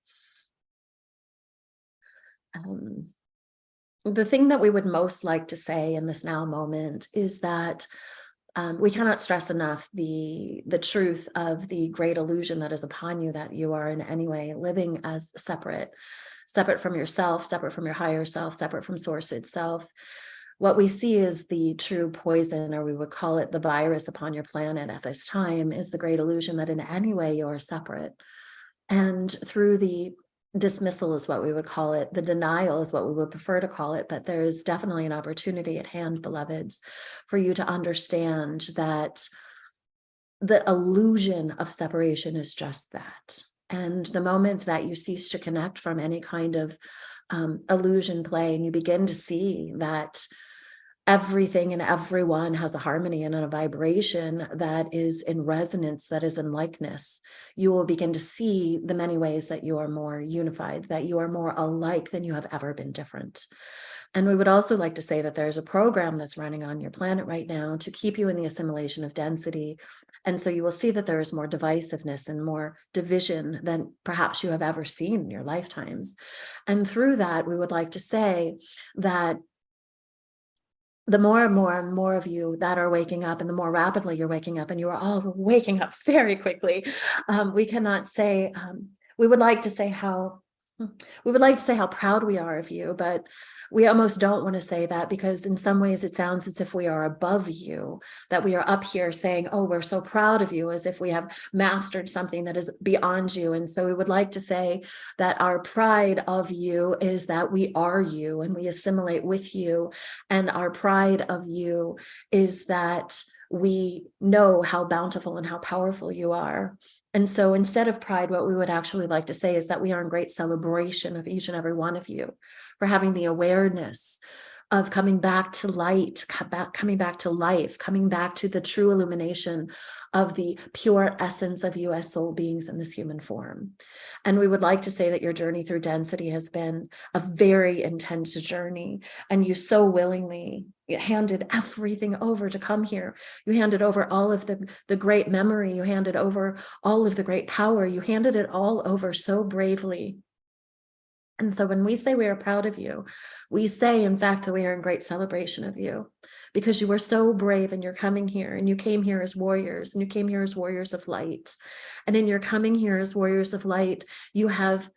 The thing that we would most like to say in this now moment is that we cannot stress enough the truth of the great illusion that is upon you, that you are in any way living as separate from yourself, separate from your higher self, separate from source itself. What we see is the true poison, or we would call it the virus upon your planet at this time, is the great illusion that in any way you are separate. And through the dismissal is what we would call it, the denial is what we would prefer to call it, but there is definitely an opportunity at hand, beloveds, for you to understand that the illusion of separation is just that. And the moment that you cease to connect from any kind of illusion play, and you begin to see that everything and everyone has a harmony and a vibration that is in resonance, that is in likeness, you will begin to see the many ways that you are more unified, that you are more alike than you have ever been different. And we would also like to say that there's a program that's running on your planet right now to keep you in the assimilation of density. And so you will see that there is more divisiveness and more division than perhaps you have ever seen in your lifetimes. And through that, we would like to say that the more and more and more of you that are waking up, and the more rapidly you're waking up, and you are all waking up very quickly, we cannot say, we would like to say how proud we are of you, but we almost don't want to say that, because in some ways it sounds as if we are above you, that we are up here saying, oh, we're so proud of you, as if we have mastered something that is beyond you. And so we would like to say that our pride of you is that we are you and we assimilate with you. And our pride of you is that we know how bountiful and how powerful you are. And so instead of pride, what we would actually like to say is that we are in great celebration of each and every one of you for having the awareness of coming back to light, coming back to life, coming back to the true illumination of the pure essence of you as soul beings in this human form. And we would like to say that your journey through density has been a very intense journey, and you so willingly handed everything over to come here. You handed over all of the great memory, you handed over all of the great power, you handed it all over so bravely. And so when we say we are proud of you, we say, in fact, that we are in great celebration of you, because you were so brave and you're coming here, and you came here as warriors, and you came here as warriors of light. And in your coming here as warriors of light, you have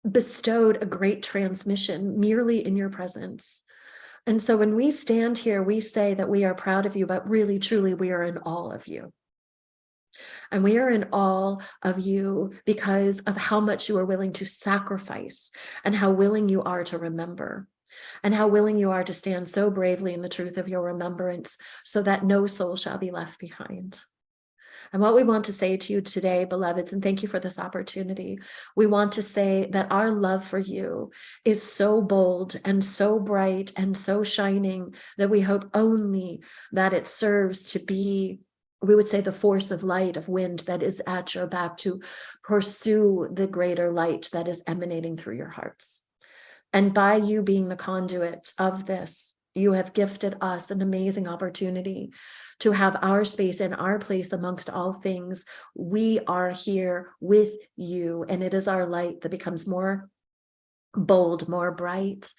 bestowed a great transmission merely in your presence. And so when we stand here, we say that we are proud of you, but really, truly, we are in awe of you. And we are in awe of you because of how much you are willing to sacrifice, and how willing you are to remember, and how willing you are to stand so bravely in the truth of your remembrance, so that no soul shall be left behind. And what we want to say to you today, beloveds, and thank you for this opportunity, we want to say that our love for you is so bold and so bright and so shining that we hope only that it serves to be, we would say, the force of light, of wind that is at your back to pursue the greater light that is emanating through your hearts. And by you being the conduit of this, you have gifted us an amazing opportunity to have our space and our place amongst all things. We are here with you, and it is our light that becomes more bold, more bright,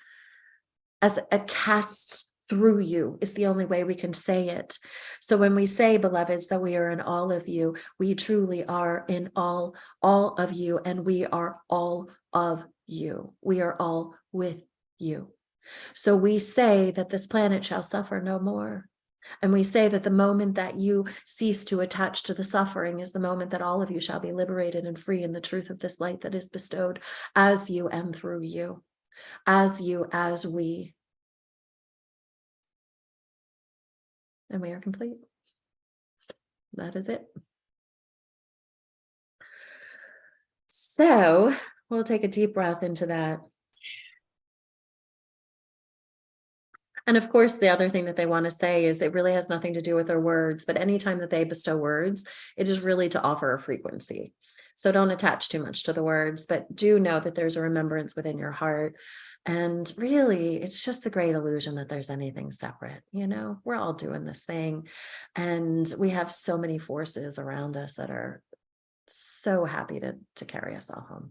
as a cast through you is the only way we can say it. So when we say, beloveds, that we are in all of you, we truly are in all of you, and we are all of you. We are all with you. So we say that this planet shall suffer no more. And we say that the moment that you cease to attach to the suffering is the moment that all of you shall be liberated and free in the truth of this light that is bestowed as you and through you, as you, as we. And we are complete. that is it. So we'll take a deep breath into that. And of course, the other thing that they want to say is it really has nothing to do with their words, but anytime that they bestow words, it is really to offer a frequency. So don't attach too much to the words, but do know that there's a remembrance within your heart. And really, it's just the great illusion that there's anything separate. We're all doing this thing. And we have so many forces around us that are so happy to carry us all home.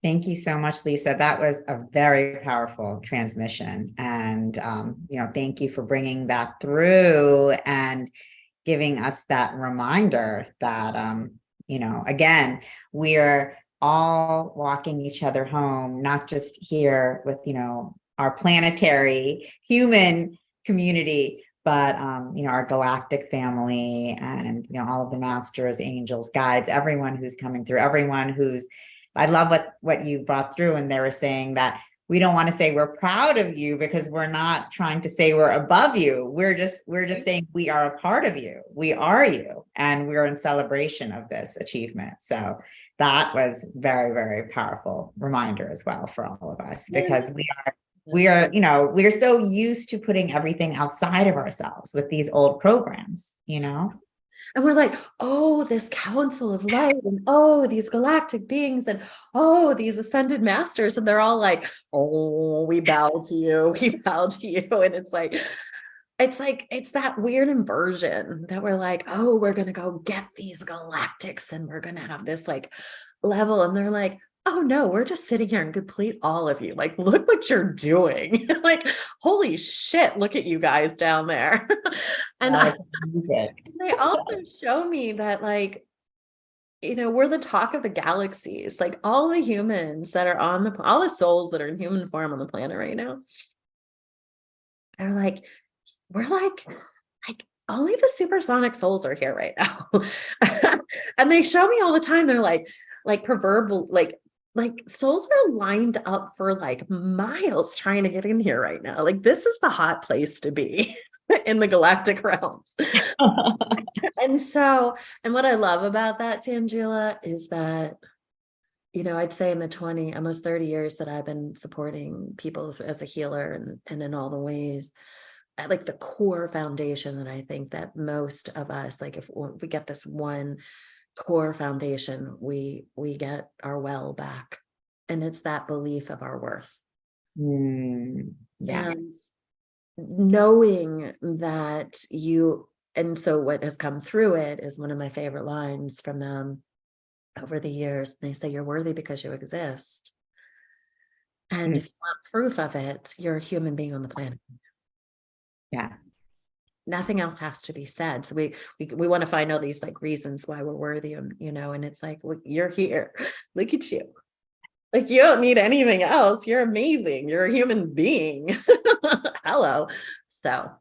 Thank you so much, Lisa. That was a very powerful transmission. And, thank you for bringing that through and giving us that reminder that, again, we're all walking each other home, not just here with, our planetary human community, but, our galactic family and, all of the masters, angels, guides, everyone who's coming through, everyone who's I love what you brought through, and they were saying that we don't want to say we're proud of you because we're not trying to say we're above you. We're just saying we are a part of you. We are you, and we're in celebration of this achievement. So that was very, very powerful reminder as well for all of us, because we are so used to putting everything outside of ourselves with these old programs, And we're like, oh, this council of light, and oh, these galactic beings, and oh, these ascended masters. And they're all like, oh, we bow to you, we bow to you. And it's that weird inversion that we're like, oh, we're gonna go get these galactics and we're gonna have this like level. And they're like, oh no, we're just sitting here and complete all of you. Like, look what you're doing. Like, holy shit, look at you guys down there. And they also show me that, like, we're the talk of the galaxies. Like, all the humans that are all the souls that are in human form on the planet right now are like, we're like only the supersonic souls are here right now. And they show me all the time. They're like proverbial, like souls are lined up for like miles trying to get in here right now. Like, this is the hot place to be in the galactic realms. And what I love about that, Tangela, is that, I'd say in the almost 30 years that I've been supporting people as a healer and in all the ways, like the core foundation that I think that most of us, like if we get this one core foundation, we get our well back. And it's that belief of our worth. Yeah. And knowing that and so what has come through it is one of my favorite lines from them over the years. They say, you're worthy because you exist. And if you want proof of it, you're a human being on the planet. Yeah. Nothing else has to be said. So we want to find all these like reasons why we're worthy, and it's like, well, you're here. Look at you. Like, you don't need anything else. You're amazing. You're a human being. Hello. So,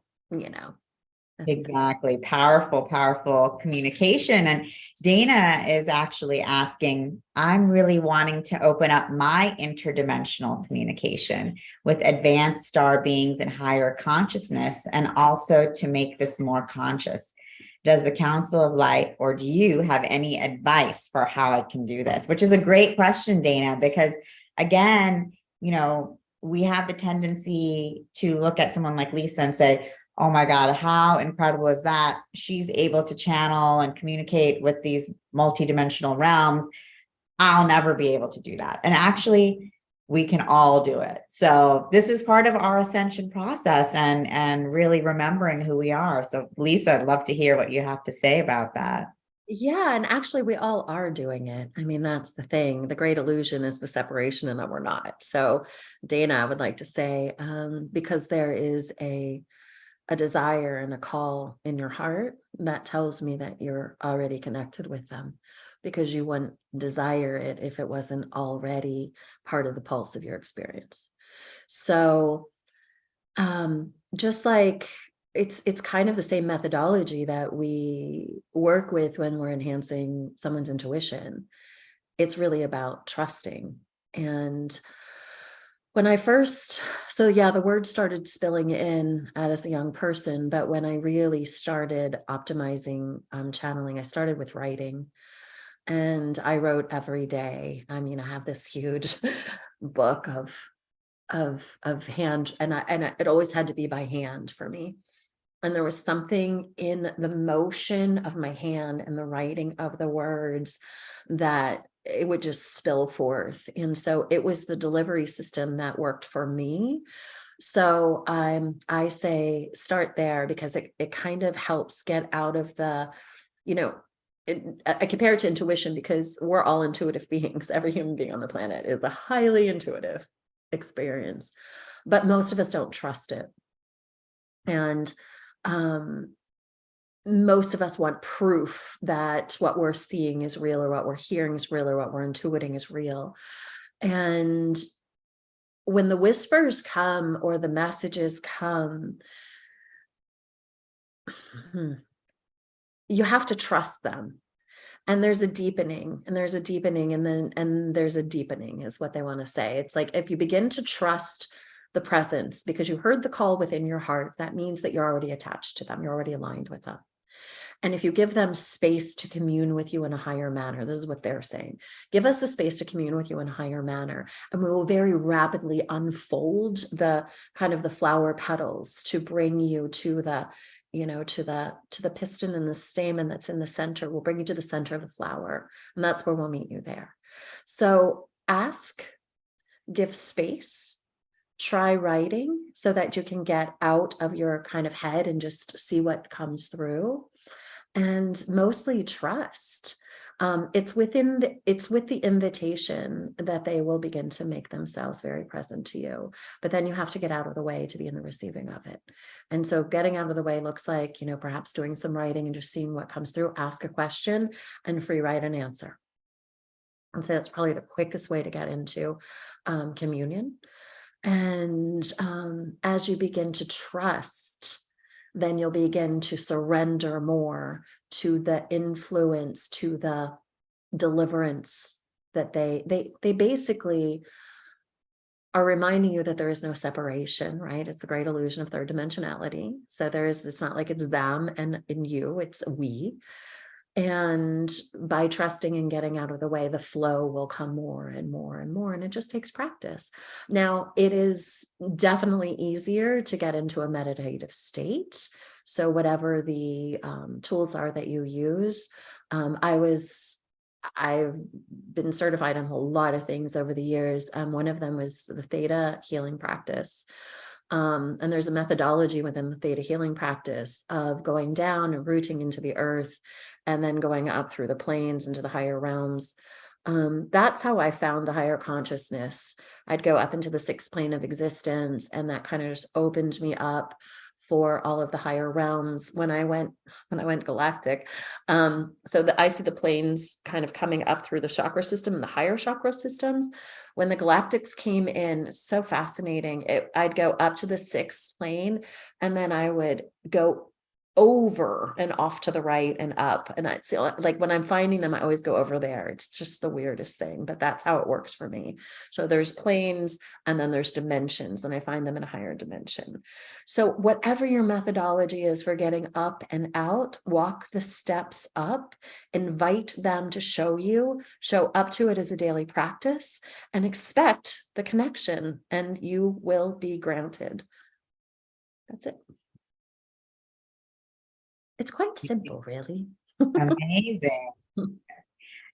Exactly. Powerful, powerful communication. And Dana is actually asking, I'm really wanting to open up my interdimensional communication with advanced star beings and higher consciousness, and also to make this more conscious. Does the Council of Light, or do you have any advice for how I can do this? Which is a great question, Dana, because again, we have the tendency to look at someone like Lisa and say, oh my God, how incredible is that? She's able to channel and communicate with these multidimensional realms. I'll never be able to do that. And actually, we can all do it. So this is part of our ascension process and really remembering who we are. So Lisa, I'd love to hear what you have to say about that. Yeah, and actually we all are doing it. I mean, that's the thing. The great illusion is the separation, and that we're not. So Dana, I would like to say, because there is a desire and a call in your heart, that tells me that you're already connected with them, because you wouldn't desire it if it wasn't already part of the pulse of your experience. So just like it's kind of the same methodology that we work with when we're enhancing someone's intuition. It's really about trusting. And When I first, so yeah, the words started spilling in as a young person, but when I really started optimizing channeling, I started with writing, and I wrote every day. I mean, I have this huge book of hand, and it always had to be by hand for me. And there was something in the motion of my hand and the writing of the words that it would just spill forth. And so it was the delivery system that worked for me. So I say start there, because it kind of helps get out of the, you know, I compare it to intuition, because we're all intuitive beings. Every human being on the planet is a highly intuitive experience, but most of us don't trust it. And most of us want proof that what we're seeing is real, or what we're hearing is real, or what we're intuiting is real. And when the whispers come or the messages come, you have to trust them. And there's a deepening, and there's a deepening, and there's a deepening is what they want to say. It's like, if you begin to trust the presence because you heard the call within your heart, that means that you're already attached to them. You're already aligned with them. And if you give them space to commune with you in a higher manner, this is what they're saying, give us the space to commune with you in a higher manner, and we will very rapidly unfold the kind of the flower petals to bring you to the, to the piston and the stamen that's in the center. We'll bring you to the center of the flower, and that's where we'll meet you there. So ask, give space, try writing so that you can get out of your kind of head and just see what comes through. And mostly trust. It's with the invitation that they will begin to make themselves very present to you. But then you have to get out of the way to be in the receiving of it. And so getting out of the way looks like, perhaps doing some writing and just seeing what comes through. Ask a question and free write an answer. And so that's probably the quickest way to get into communion. And as you begin to trust, then you'll begin to surrender more to the influence, to the deliverance that they basically are reminding you that there is no separation, right? It's a great illusion of third dimensionality. So it's not like it's them and in you, it's we. And by trusting and getting out of the way, the flow will come more and more and more. And it just takes practice. Now, it is definitely easier to get into a meditative state. So whatever the tools are that you use, I've been certified in a whole lot of things over the years. One of them was the Theta healing practice. And there's a methodology within the Theta healing practice of going down and rooting into the earth, and then going up through the planes into the higher realms. That's how I found the higher consciousness. I'd go up into the sixth plane of existence, and that kind of just opened me up for all of the higher realms when I went galactic. I see the planes kind of coming up through the chakra system and the higher chakra systems. When the galactics came in, so fascinating. I'd go up to the sixth plane, and then I would go over and off to the right and up. And I feel like when I'm finding them, I always go over there. It's just the weirdest thing, but that's how it works for me. So there's planes, and then there's dimensions, and I find them in a higher dimension. So whatever your methodology is for getting up and out, walk the steps up, invite them to show up to it as a daily practice, and expect the connection, and you will be granted. That's it. It's quite simple, really. Amazing.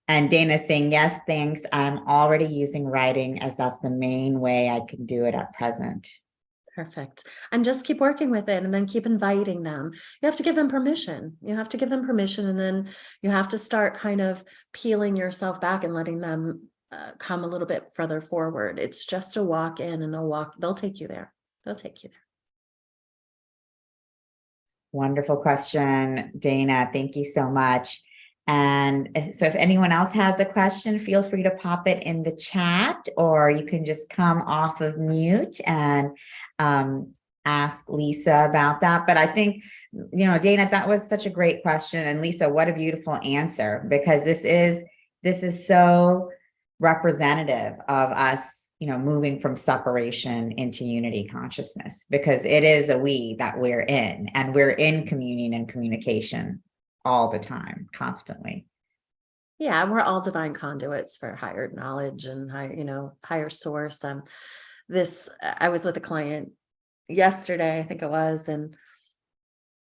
And Dana's saying, yes, thanks. I'm already using writing, as that's the main way I can do it at present. Perfect. And just keep working with it, and then keep inviting them. You have to give them permission. And then you have to start kind of peeling yourself back and letting them come a little bit further forward. It's just a walk in, and they'll take you there. They'll take you there. Wonderful question, Dana. Thank you so much. And so if anyone else has a question, feel free to pop it in the chat, or you can just come off of mute and ask Lisa about that. But I think, Dana, that was such a great question. And Lisa, what a beautiful answer, because this is so representative of us moving from separation into unity consciousness, because it is a we that we're in, and we're in communion and communication all the time, constantly. Yeah, we're all divine conduits for higher knowledge and higher source. I was with a client yesterday, I think it was, and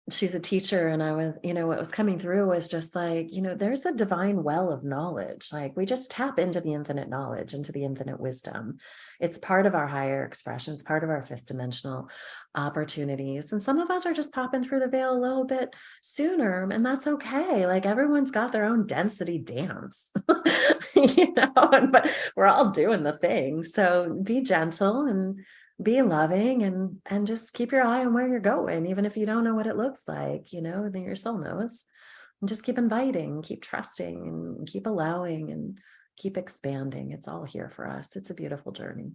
she's a teacher, and I was, what was coming through was just like, there's a divine well of knowledge. Like, we just tap into the infinite knowledge, into the infinite wisdom. It's part of our higher expressions, part of our fifth dimensional opportunities. And some of us are just popping through the veil a little bit sooner, and that's okay. Like, everyone's got their own density dance, but we're all doing the thing. So be gentle and be loving, and just keep your eye on where you're going, even if you don't know what it looks like, then your soul knows. And just keep inviting, keep trusting, and keep allowing, and keep expanding. It's all here for us. It's a beautiful journey.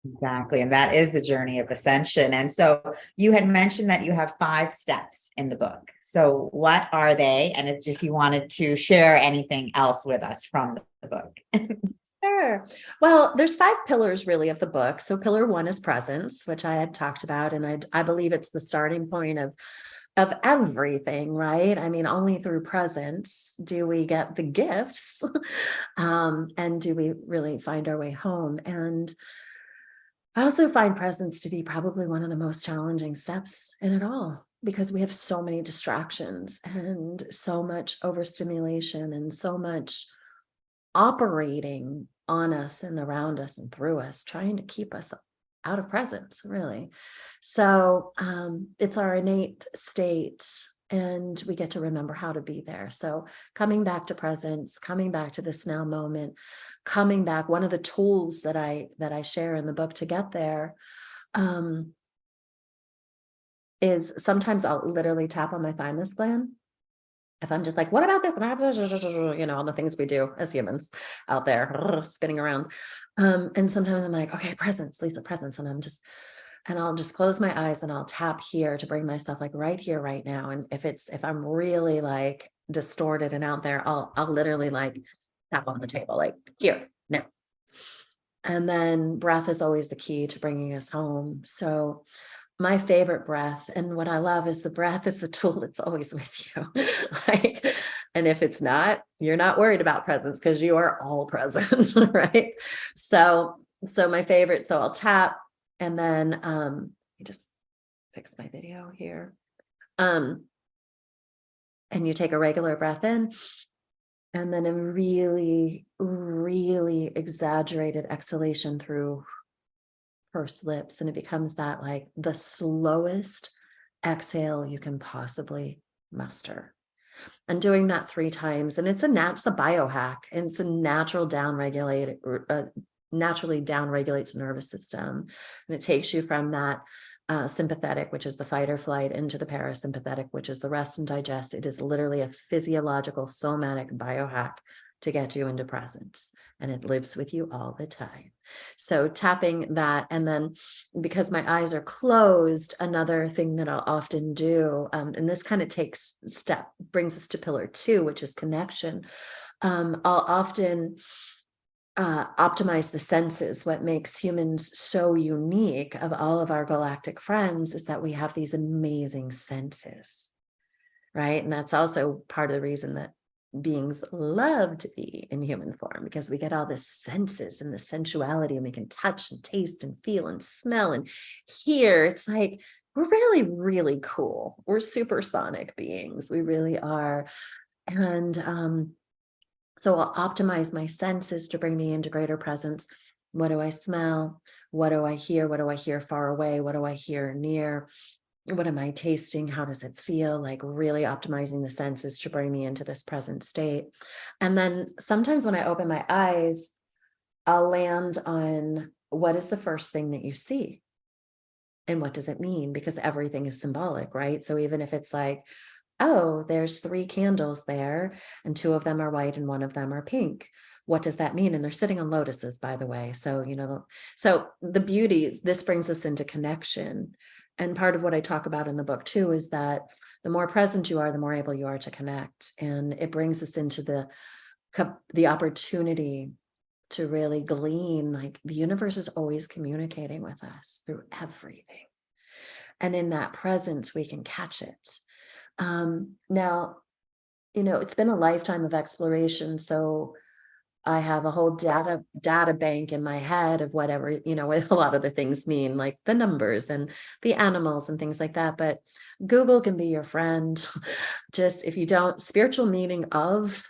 Exactly. And that is the journey of ascension. And so you had mentioned that you have 5 steps in the book. So what are they? And if you wanted to share anything else with us from the book. Sure. Well, there's 5 pillars really of the book. So pillar 1 is presence, which I had talked about. And I believe it's the starting point of everything, right? I mean, only through presence do we get the gifts, and do we really find our way home. And I also find presence to be probably one of the most challenging steps in it all, because we have so many distractions and so much overstimulation and so much operating on us and around us and through us, trying to keep us out of presence, really. So it's our innate state, and we get to remember how to be there. So coming back to presence, coming back to this now moment, coming back. One of the tools that I share in the book to get there is sometimes I'll literally tap on my thymus gland. If I'm just like, what about this? All the things we do as humans out there spinning around. And sometimes I'm like, okay, presence, Lisa, presence. And I'll just close my eyes and I'll tap here to bring myself like right here, right now. And if I'm really like distorted and out there, I'll literally like tap on the table, like here, now. And then breath is always the key to bringing us home. So my favorite breath, and what I love is the breath is the tool that's always with you. And if it's not, you're not worried about presence, because you are all present, right? So my favorite, so I'll tap, and then let me just fix my video here. And you take a regular breath in, and then a really, really exaggerated exhalation through pursed lips, and it becomes that like the slowest exhale you can possibly muster. And doing that 3 times, and it's a biohack, and it's a naturally down regulates nervous system, and it takes you from that sympathetic, which is the fight or flight, into the parasympathetic, which is the rest and digest. It is literally a physiological somatic biohack to get you into presence, and it lives with you all the time. So tapping that, and then because my eyes are closed, another thing that I'll often do, and this kind of brings us to pillar 2, which is connection. I'll often optimize the senses. What makes humans so unique of all of our galactic friends is that we have these amazing senses, right? And that's also part of the reason that beings love to be in human form, because we get all the senses and the sensuality, and we can touch and taste and feel and smell and hear. It's like, we're really, really cool. We're supersonic beings. We really are. And so I'll optimize my senses to bring me into greater presence. What do I smell? What do I hear? What do I hear far away? What do I hear near? What am I tasting? How does it feel? Like really optimizing the senses to bring me into this present state. And then sometimes when I open my eyes, I'll land on, what is the first thing that you see? And what does it mean? Because everything is symbolic, right? So even if it's like, oh, there's 3 candles there, and 2 of them are white and 1 of them are pink. What does that mean? And they're sitting on lotuses, by the way. So, so the beauty, this brings us into connection. And part of what I talk about in the book too, is that the more present you are, the more able you are to connect. And it brings us into the opportunity to really glean, like the universe is always communicating with us through everything. And in that presence, we can catch it. Now, it's been a lifetime of exploration. So I have a whole data bank in my head of whatever, what a lot of the things mean, like the numbers and the animals and things like that. But Google can be your friend. Just if you don't, spiritual meaning of,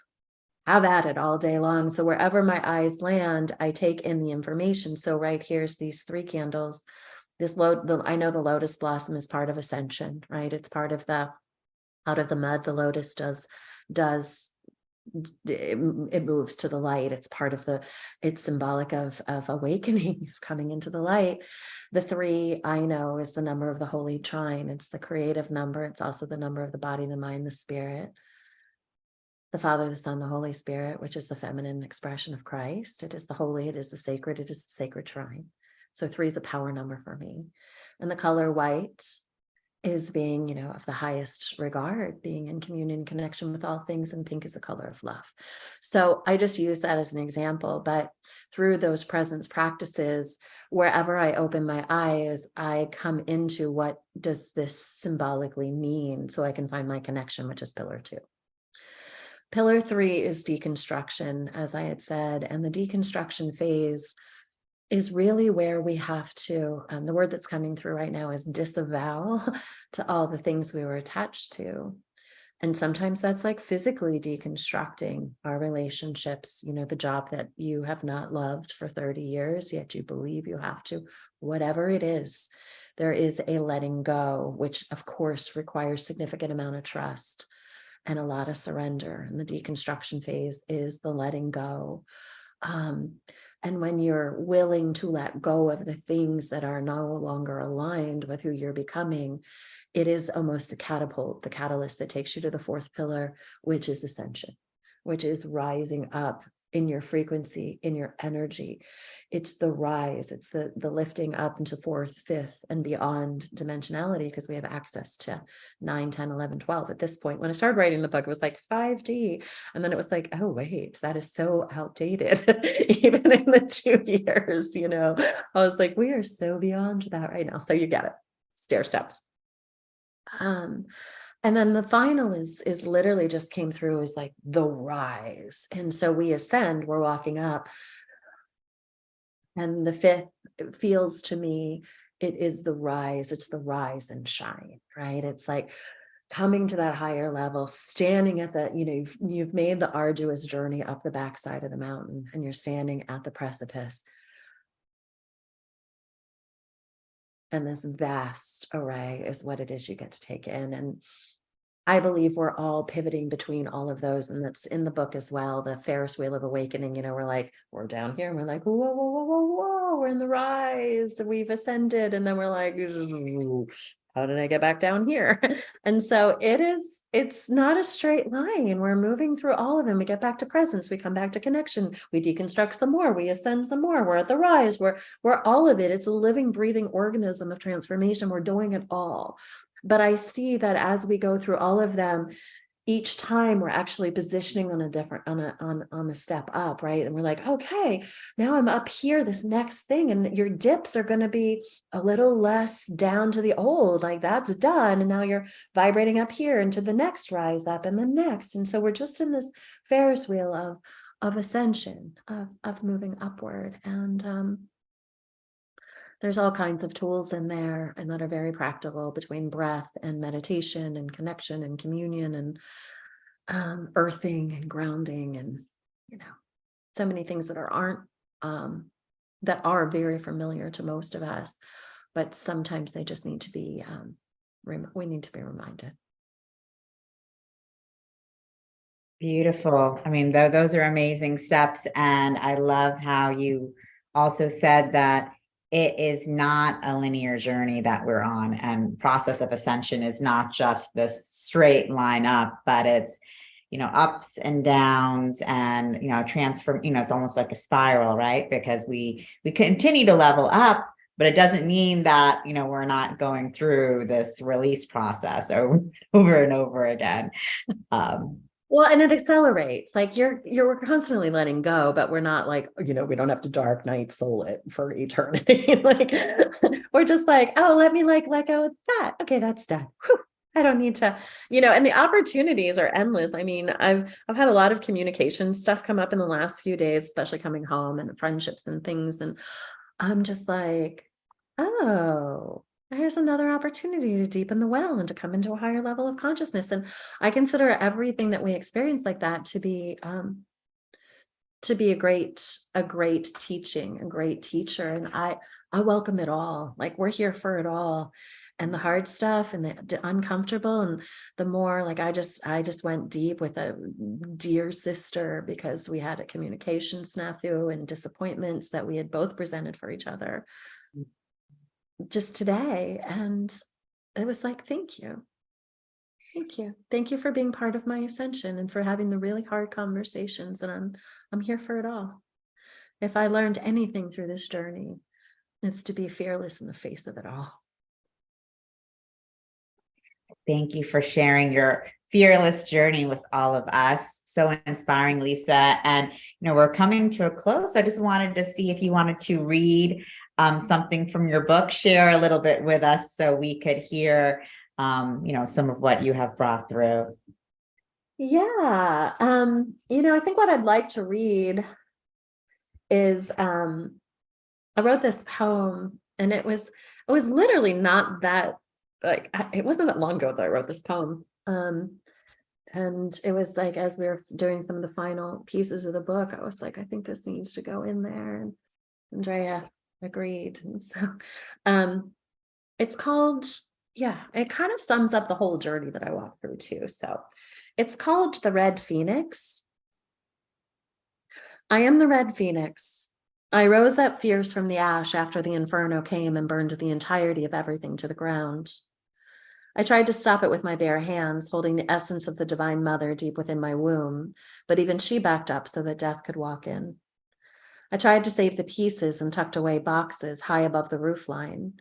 have at it all day long. So wherever my eyes land, I take in the information. So right here's these 3 candles. I know the lotus blossom is part of ascension, right? It's part of out of the mud, the lotus it moves to the light. It's part of it's symbolic of awakening, of coming into the light. The 3 I know is the number of the holy trine. It's the creative number. It's also the number of the body, the mind, the spirit, the Father, the Son, the Holy Spirit, which is the feminine expression of Christ. It is the holy, it is the sacred, it is the sacred shrine. So 3 is a power number for me. And the color white is being, of the highest regard, being in communion, connection with all things, and pink is the color of love. So I just use that as an example, but through those presence practices, wherever I open my eyes, I come into what does this symbolically mean, so I can find my connection, which is pillar 2. Pillar 3 is deconstruction, as I had said, and the deconstruction phase is really where we have to, the word that's coming through right now is disavow to all the things we were attached to. And sometimes that's like physically deconstructing our relationships, the job that you have not loved for 30 years, yet you believe you have to, whatever it is, there is a letting go, which of course requires significant amount of trust and a lot of surrender. And the deconstruction phase is the letting go. And when you're willing to let go of the things that are no longer aligned with who you're becoming, it is almost the catapult, the catalyst that takes you to the 4th pillar, which is ascension, which is rising up in your frequency, in your energy. It's the rise, it's the lifting up into 4th, 5th, and beyond dimensionality, because we have access to 9, 10, 11, 12. At this point, when I started writing the book, it was like 5D. And then it was like, oh, wait, that is so outdated. Even in the 2 years, I was like, we are so beyond that right now. So you get it, stair steps. And then the final is literally just came through as like the rise. And so we ascend, we're walking up. And the 5th feels to me, it is the rise. It's the rise and shine, right? It's like coming to that higher level, standing at the, you've made the arduous journey up the backside of the mountain and you're standing at the precipice. And this vast array is what it is you get to take in. And I believe we're all pivoting between all of those. And that's in the book as well. The Ferris wheel of awakening, we're down here and we're like, whoa, whoa, whoa, whoa, whoa, we're in the rise, we've ascended. And then we're like, how did I get back down here? And so it's not a straight line. We're moving through all of them. We get back to presence. We come back to connection. We deconstruct some more. We ascend some more. We're at the rise. We're all of it. It's a living, breathing organism of transformation. We're doing it all. But I see that as we go through all of them, each time we're actually positioning on a different, on a step up, right? And we're like, okay, now I'm up here, this next thing, and your dips are going to be a little less down to the old, like that's done. And now you're vibrating up here into the next rise up and the next. And so we're just in this Ferris wheel of ascension, of moving upward. And, there's all kinds of tools in there and that are very practical between breath and meditation and connection and communion and earthing and grounding and, so many things that that are very familiar to most of us, but sometimes they just need to be, we need to be reminded. Beautiful. I mean, those are amazing steps. And I love how you also said that it is not a linear journey that we're on, and process of ascension is not just this straight line up, but it's, ups and downs and, transform, it's almost like a spiral, right? Because we continue to level up, but it doesn't mean that, we're not going through this release process over and over again. Well, and it accelerates. Like we're constantly letting go, but we're not like, we don't have to dark night soul it for eternity. Like we're just like, oh, let me like let go of that. Okay, that's done. Whew, I don't need to, and the opportunities are endless. I mean, I've had a lot of communication stuff come up in the last few days, especially coming home and friendships and things. And I'm just like, oh, here's another opportunity to deepen the well and to come into a higher level of consciousness. And I consider everything that we experience like that to be a great teaching, a great teacher. And I welcome it all. Like we're here for it all. And the hard stuff and the uncomfortable, and the more like I just went deep with a dear sister because we had a communication snafu and disappointments that we had both presented for each other just today. And it was like, thank you. Thank you. Thank you for being part of my ascension and for having the really hard conversations. And I'm here for it all. If I learned anything through this journey, it's to be fearless in the face of it all. Thank you for sharing your fearless journey with all of us. So inspiring, Lisa. And, we're coming to a close. I just wanted to see if you wanted to read something from your book, share a little bit with us so we could hear, some of what you have brought through. Yeah. I think what I'd like to read is, I wrote this poem, and it was literally not that, like, it wasn't that long ago that I wrote this poem. And it was like, as we were doing some of the final pieces of the book, I was like, I think this needs to go in there. And Andrea agreed. And so, it's called, it kind of sums up the whole journey that I walked through too. So it's called The Red Phoenix. I am the Red Phoenix. I rose up fierce from the ash after the inferno came and burned the entirety of everything to the ground. I tried to stop it with my bare hands, holding the essence of the Divine Mother deep within my womb, but even she backed up so that death could walk in. I tried to save the pieces and tucked away boxes high above the roofline.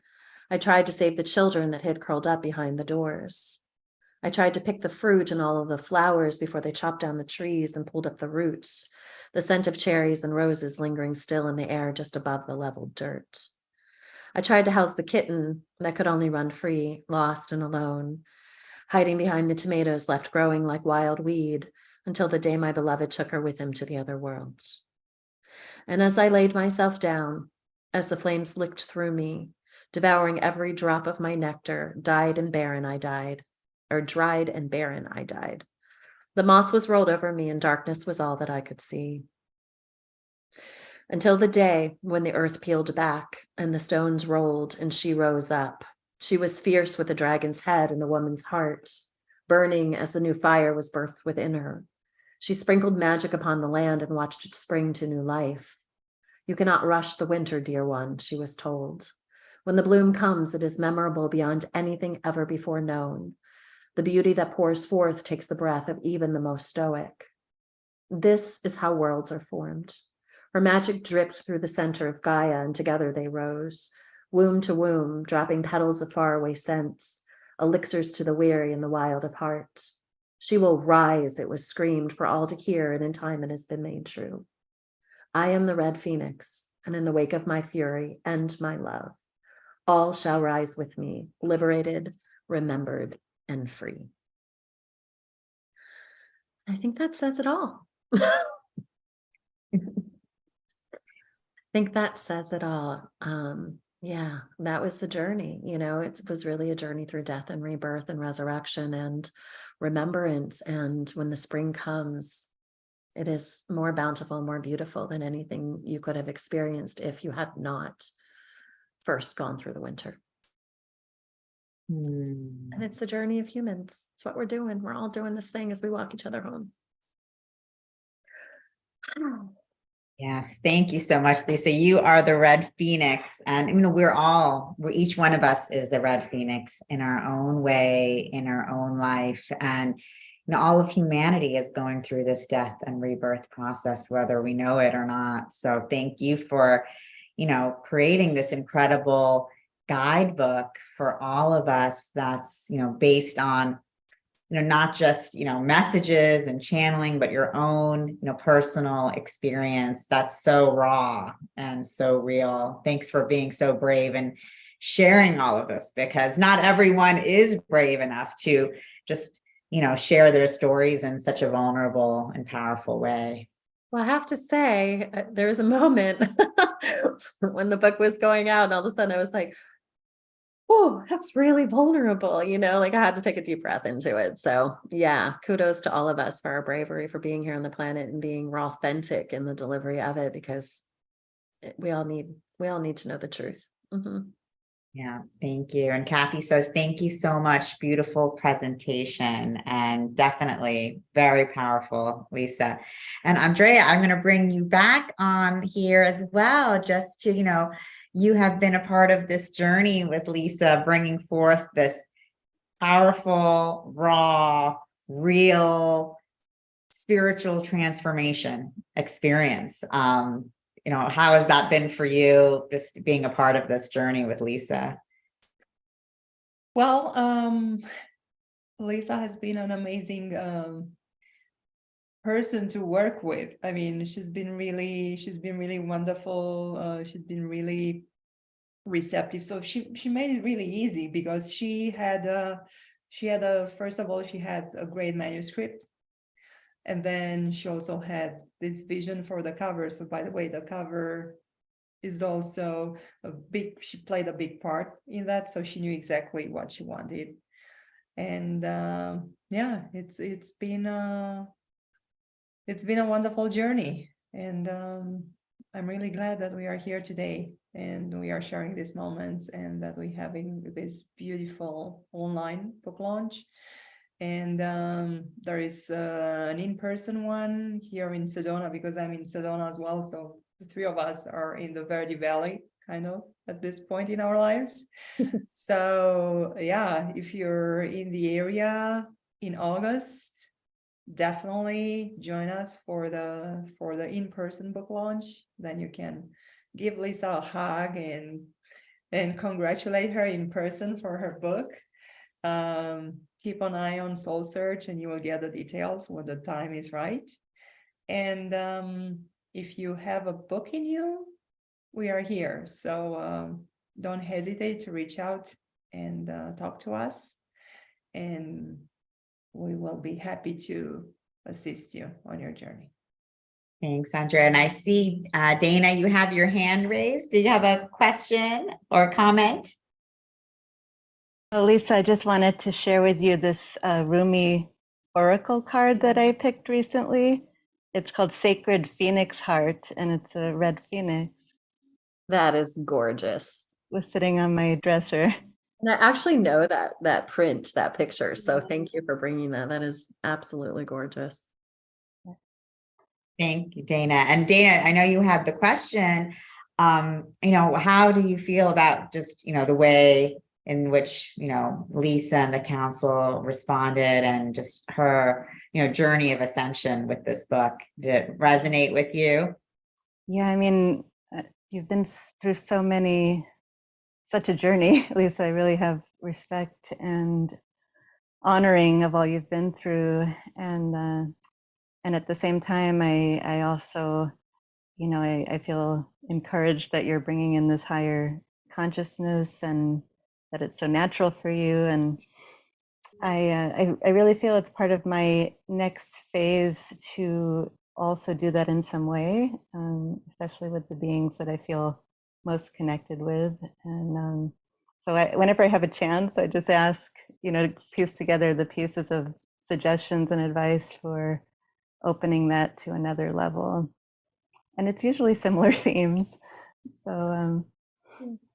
I tried to save the children that hid curled up behind the doors. I tried to pick the fruit and all of the flowers before they chopped down the trees and pulled up the roots, the scent of cherries and roses lingering still in the air just above the leveled dirt. I tried to house the kitten that could only run free, lost and alone, hiding behind the tomatoes left growing like wild weed until the day my beloved took her with him to the other worlds. And as I laid myself down, as the flames licked through me, devouring every drop of my nectar, dried and barren I died. The moss was rolled over me and darkness was all that I could see. Until the day when the earth peeled back and the stones rolled and she rose up. She was fierce with the dragon's head and the woman's heart, burning as the new fire was birthed within her. She sprinkled magic upon the land and watched it spring to new life. You cannot rush the winter, dear one, she was told. When the bloom comes, it is memorable beyond anything ever before known. The beauty that pours forth takes the breath of even the most stoic. This is how worlds are formed. Her magic dripped through the center of Gaia, and together they rose, womb to womb, dropping petals of faraway scents, elixirs to the weary and the wild of heart. She will rise, it was screamed for all to hear, and in time it has been made true. I am the Red Phoenix, and in the wake of my fury and my love, all shall rise with me, liberated, remembered, and free. I think that says it all. Think that says it all. Yeah, that was the journey. It was really a journey through death and rebirth and resurrection and remembrance. And when the spring comes, it is more bountiful, more beautiful than anything you could have experienced if you had not first gone through the winter. And it's the journey of humans. It's what we're doing. We're all doing this thing as we walk each other home. Yes, thank you so much, Lisa. You are the Red Phoenix, and each one of us is the Red Phoenix in our own way, in our own life, and all of humanity is going through this death and rebirth process, whether we know it or not. So thank you for, creating this incredible guidebook for all of us that's, based on not just, messages and channeling, but your own, personal experience. That's so raw and so real. Thanks for being so brave and sharing all of this, because not everyone is brave enough to just, share their stories in such a vulnerable and powerful way. Well, I have to say, there was a moment when the book was going out, and all of a sudden I was like, oh, that's really vulnerable, like I had to take a deep breath into it. So yeah, kudos to all of us for our bravery, for being here on the planet and being raw, authentic in the delivery of it, because we all need to know the truth. Mhm. Yeah, thank you. And Kathy says, thank you so much. Beautiful presentation, and definitely very powerful, Lisa. And Andrea, I'm going to bring you back on here as well, just to, you have been a part of this journey with Lisa, bringing forth this powerful, raw, real spiritual transformation experience. How has that been for you, just being a part of this journey with Lisa? Well, Lisa has been an amazing person to work with. I mean, she's been really wonderful. She's been really receptive. So she made it really easy, because she had first of all, she had a great manuscript. And then she also had this vision for the cover. So by the way, the cover is also she played a big part in that. So she knew exactly what she wanted. And yeah, it's been a wonderful journey. And I'm really glad that we are here today, and we are sharing these moments, and that we're having this beautiful online book launch. And there is an in-person one here in Sedona, because I'm in Sedona as well. So the three of us are in the Verde Valley, kind of, at this point in our lives. So yeah, if you're in the area in August, definitely join us for the in-person book launch. Then you can give Lisa a hug and congratulate her in person for her book. Keep an eye on Soul Search, and you will get the details when the time is right. And if you have a book in you, we are here. So don't hesitate to reach out and talk to us, and we will be happy to assist you on your journey. Thanks, Andrea. And I see, Dana, you have your hand raised. Do you have a question or comment? Well, Lisa, I just wanted to share with you this Rumi oracle card that I picked recently. It's called Sacred Phoenix Heart, and it's a red phoenix. That is gorgeous. Was sitting on my dresser. And I actually know that print, that picture. So thank you for bringing that. That is absolutely gorgeous. Thank you, Dana. And Dana, I know you had the question. How do you feel about just, the way in which, Lisa and the council responded, and just her, journey of ascension with this book? Did it resonate with you? Yeah, I mean, you've been through such a journey, Lisa. I really have respect and honoring of all you've been through. And at the same time, I also, I feel encouraged that you're bringing in this higher consciousness, and that it's so natural for you. And I really feel it's part of my next phase to also do that in some way, especially with the beings that I feel most connected with. And so whenever I have a chance, I just ask, to piece together the pieces of suggestions and advice for opening that to another level. And it's usually similar themes. So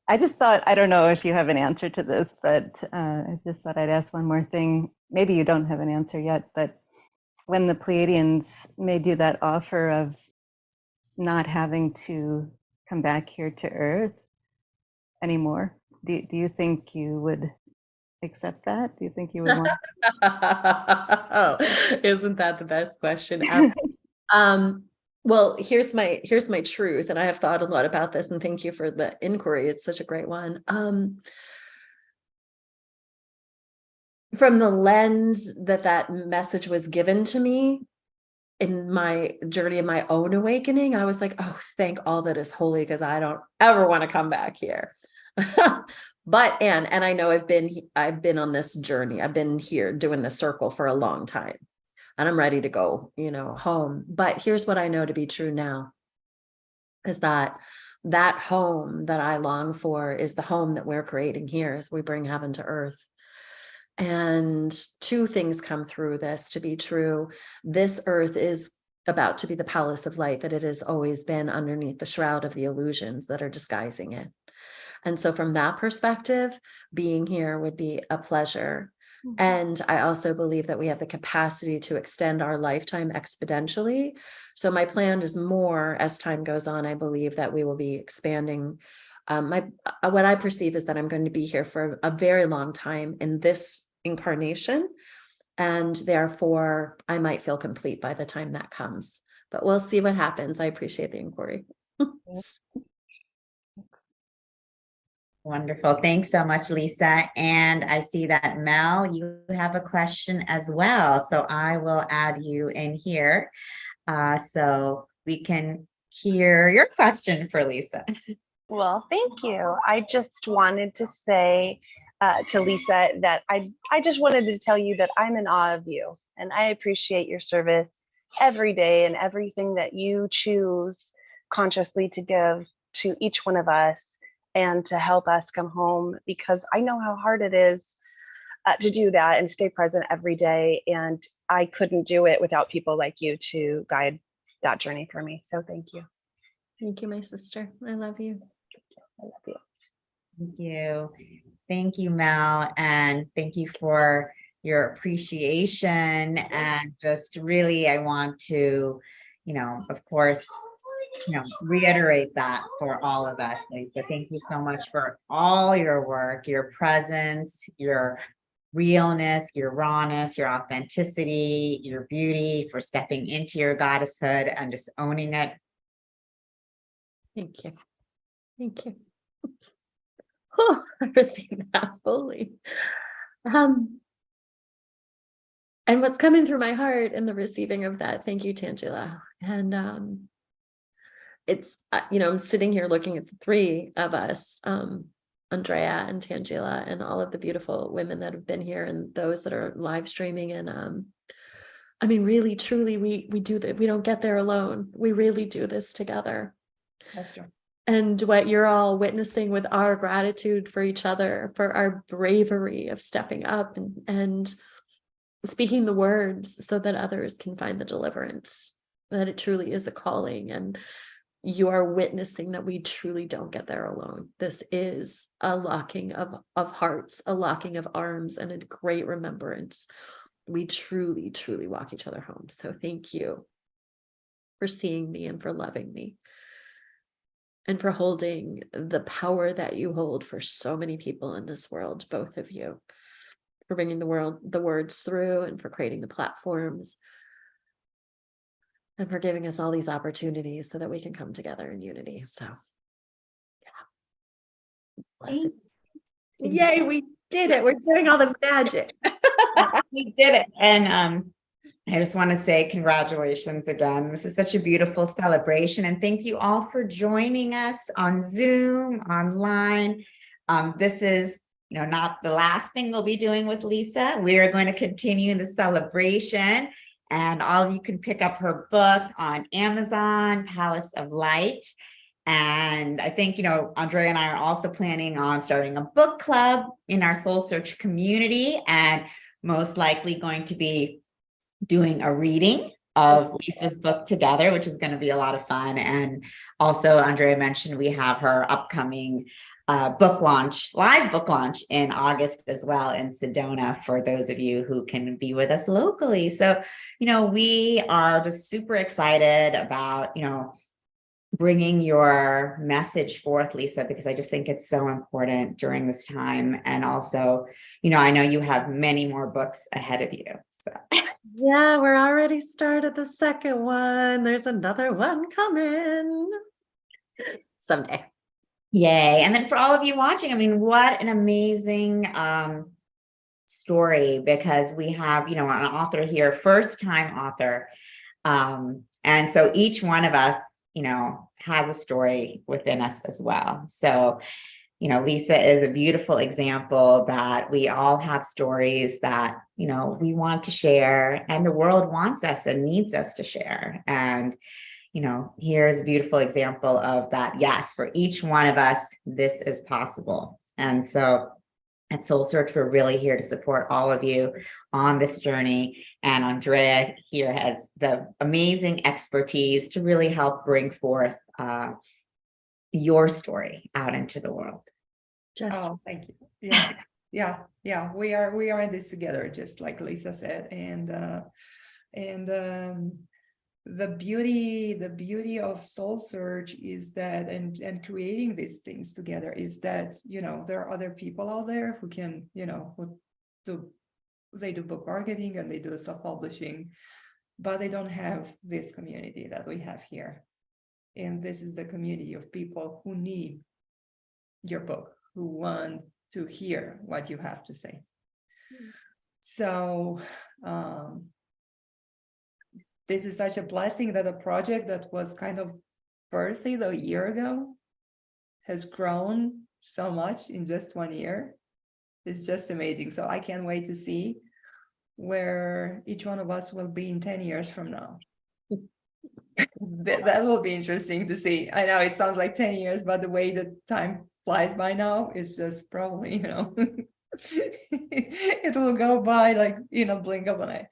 I just thought, I don't know if you have an answer to this, but I just thought I'd ask one more thing. Maybe you don't have an answer yet, but when the Pleiadians made you that offer of not having to come back here to Earth anymore, do you think you would accept that? Do you think you would want? Oh, isn't that the best question ever? Well, here's my truth, and I have thought a lot about this, and thank you for the inquiry. It's such a great one. from the lens that message was given to me in my journey, in my own awakening, I was like, oh, thank all that is holy, because I don't ever want to come back here. But and I know I've been on this journey. I've been here doing the circle for a long time, and I'm ready to go, home. But here's what I know to be true now, is that home that I long for is the home that we're creating here as we bring heaven to earth. And two things come through this to be true. This earth is about to be the palace of light that it has always been, underneath the shroud of the illusions that are disguising it. And so from that perspective, being here would be a pleasure. And I also believe that we have the capacity to extend our lifetime exponentially. So my plan is more, as time goes on, I believe that we will be expanding. What I perceive is that I'm going to be here for a very long time in this incarnation. And therefore, I might feel complete by the time that comes. But we'll see what happens. I appreciate the inquiry. Wonderful. Thanks so much, Lisa. And I see that Mel, you have a question as well. So I will add you in here so we can hear your question for Lisa. Well, thank you. I just wanted to say to Lisa that I just wanted to tell you that I'm in awe of you, and I appreciate your service every day and everything that you choose consciously to give to each one of us and to help us come home, because I know how hard it is to do that and stay present every day. And I couldn't do it without people like you to guide that journey for me. So thank you. Thank you, my sister. I love you. I love you. Thank you. Thank you, Mel. And thank you for your appreciation. And just really, I want to, of course, reiterate that for all of us, Lisa. Thank you so much for all your work, your presence, your realness, your rawness, your authenticity, your beauty, for stepping into your goddesshood and just owning it. Thank you. Thank you. Oh, I received that fully. And what's coming through my heart in the receiving of that, thank you, Tangela. And it's, I'm sitting here looking at the three of us, Andrea and Tangela, and all of the beautiful women that have been here, and those that are live streaming. And I mean, really, truly, we do that. We don't get there alone. We really do this together. That's true. And what you're all witnessing with our gratitude for each other, for our bravery of stepping up and speaking the words so that others can find the deliverance, that it truly is a calling. And you are witnessing that we truly don't get there alone. This is a locking of hearts, a locking of arms, and a great remembrance. We truly, truly walk each other home. So thank you for seeing me and for loving me, and for holding the power that you hold for so many people in this world, both of you, for bringing the words through, and for creating the platforms, and for giving us all these opportunities so that we can come together in unity. So, yeah. Bless it. Yay, we did it. We're doing all the magic. We did it. And I just want to say congratulations again. This is such a beautiful celebration. And thank you all for joining us on Zoom, online. This is, not the last thing we'll be doing with Lisa. We are going to continue the celebration, and all of you can pick up her book on Amazon, Palace of Light. And I think, Andrea and I are also planning on starting a book club in our Soul Search community, and most likely going to be doing a reading of Lisa's book together, which is going to be a lot of fun. And also, Andrea mentioned we have her upcoming live book launch in August as well in Sedona, for those of you who can be with us locally. So, we are just super excited about, bringing your message forth, Lisa, because I just think it's so important during this time. And also, I know you have many more books ahead of you. So Yeah, we're already started the second one. There's another one coming someday. Yay. And then for all of you watching, I mean, what an amazing story, because we have, an author here, first time author. And so each one of us, has a story within us as well. So, Lisa is a beautiful example that we all have stories that, we want to share, and the world wants us and needs us to share. And, here's a beautiful example of that. Yes, for each one of us, this is possible. And so at Soul Search, we're really here to support all of you on this journey. And Andrea here has the amazing expertise to really help bring forth your story out into the world. Oh, thank you. Yeah. We are in this together, just like Lisa said. And the beauty of Soul Search is that, and creating these things together, is that, there are other people out there who can, they do book marketing and they do self-publishing, but they don't have this community that we have here. And this is the community of people who need your book, who want to hear what you have to say. So this is such a blessing that a project that was kind of birthed a year ago has grown so much in just 1 year. It's just amazing. So I can't wait to see where each one of us will be in 10 years from now. That will be interesting to see. I know it sounds like 10 years, but the way that time flies by now is just probably, it will go by like, blink of an eye.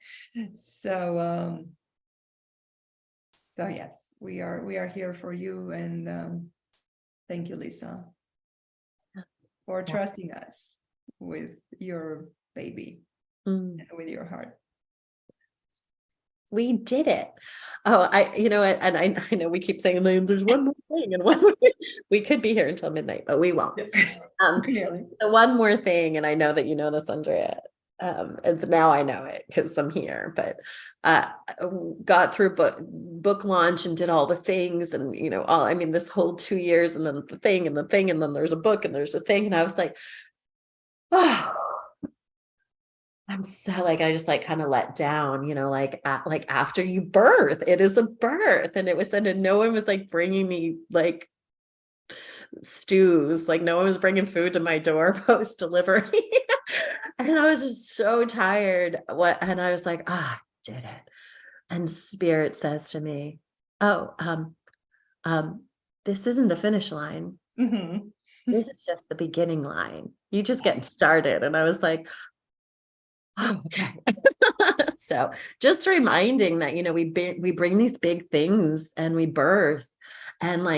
So yes, we are here for you, and thank you, Lisa, for trusting us with your baby and with your heart. We did it. Oh, and I know we keep saying there's one more thing, and we could be here until midnight, but we won't. Really? The one more thing, and I know that you know this, Andrea. And now I know it because I'm here, but got through book launch and did all the things, and this whole 2 years, and then the thing, and then there's a book and there's a thing, and I was like, oh, I'm so I just kind of let down, after you birth, it is a birth, and it was and no one was bringing me stews, no one was bringing food to my door post delivery. And I was just so tired. And I was like, I did it. And Spirit says to me, oh, this isn't the finish line. Mm-hmm. This is just the beginning line. You just getting started. And I was like, oh, okay. So just reminding that, we bring these big things and we birth. And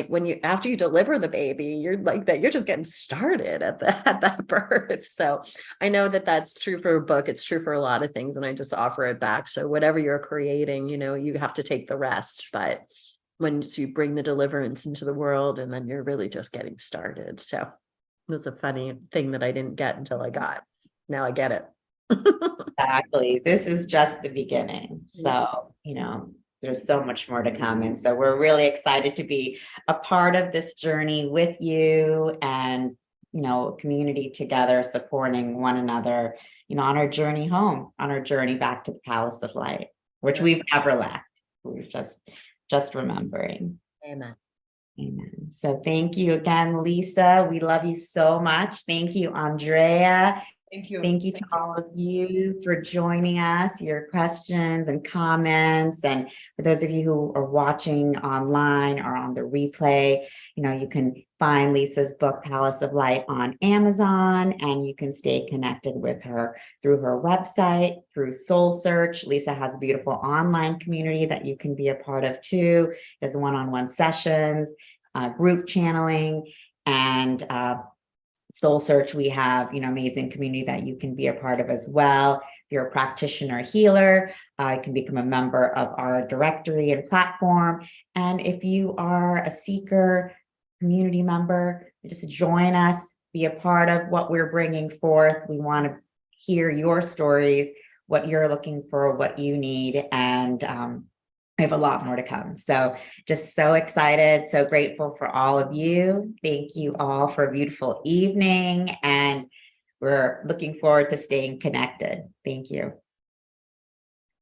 after you deliver the baby, you're you're just getting started at that birth. So I know that that's true for a book. It's true for a lot of things. And I just offer it back. So whatever you're creating, you have to take the rest. But when you bring the deliverance into the world, and then you're really just getting started. So it was a funny thing that I didn't get until I got. Now I get it. Exactly. This is just the beginning. So, there's so much more to come. And so we're really excited to be a part of this journey with you, and, community together, supporting one another, on our journey home, on our journey back to the Palace of Light, which we've never left. We're just remembering. Amen. Amen. So thank you again, Lisa. We love you so much. Thank you, Andrea. Thank you. Thank you to all of you for joining us, your questions and comments. And for those of you who are watching online or on the replay, you can find Lisa's book, Palace of Light, on Amazon, and you can stay connected with her through her website, through Soul Search. Lisa has a beautiful online community that you can be a part of too. There's one-on-one sessions, group channeling, and Soul Search, we have, amazing community that you can be a part of as well. If you're a practitioner healer, you can become a member of our directory and platform. And if you are a seeker, community member, just join us, be a part of what we're bringing forth. We want to hear your stories, what you're looking for, what you need, and we have a lot more to come. So just so excited, so grateful for all of you. Thank you all for a beautiful evening, and we're looking forward to staying connected. Thank you.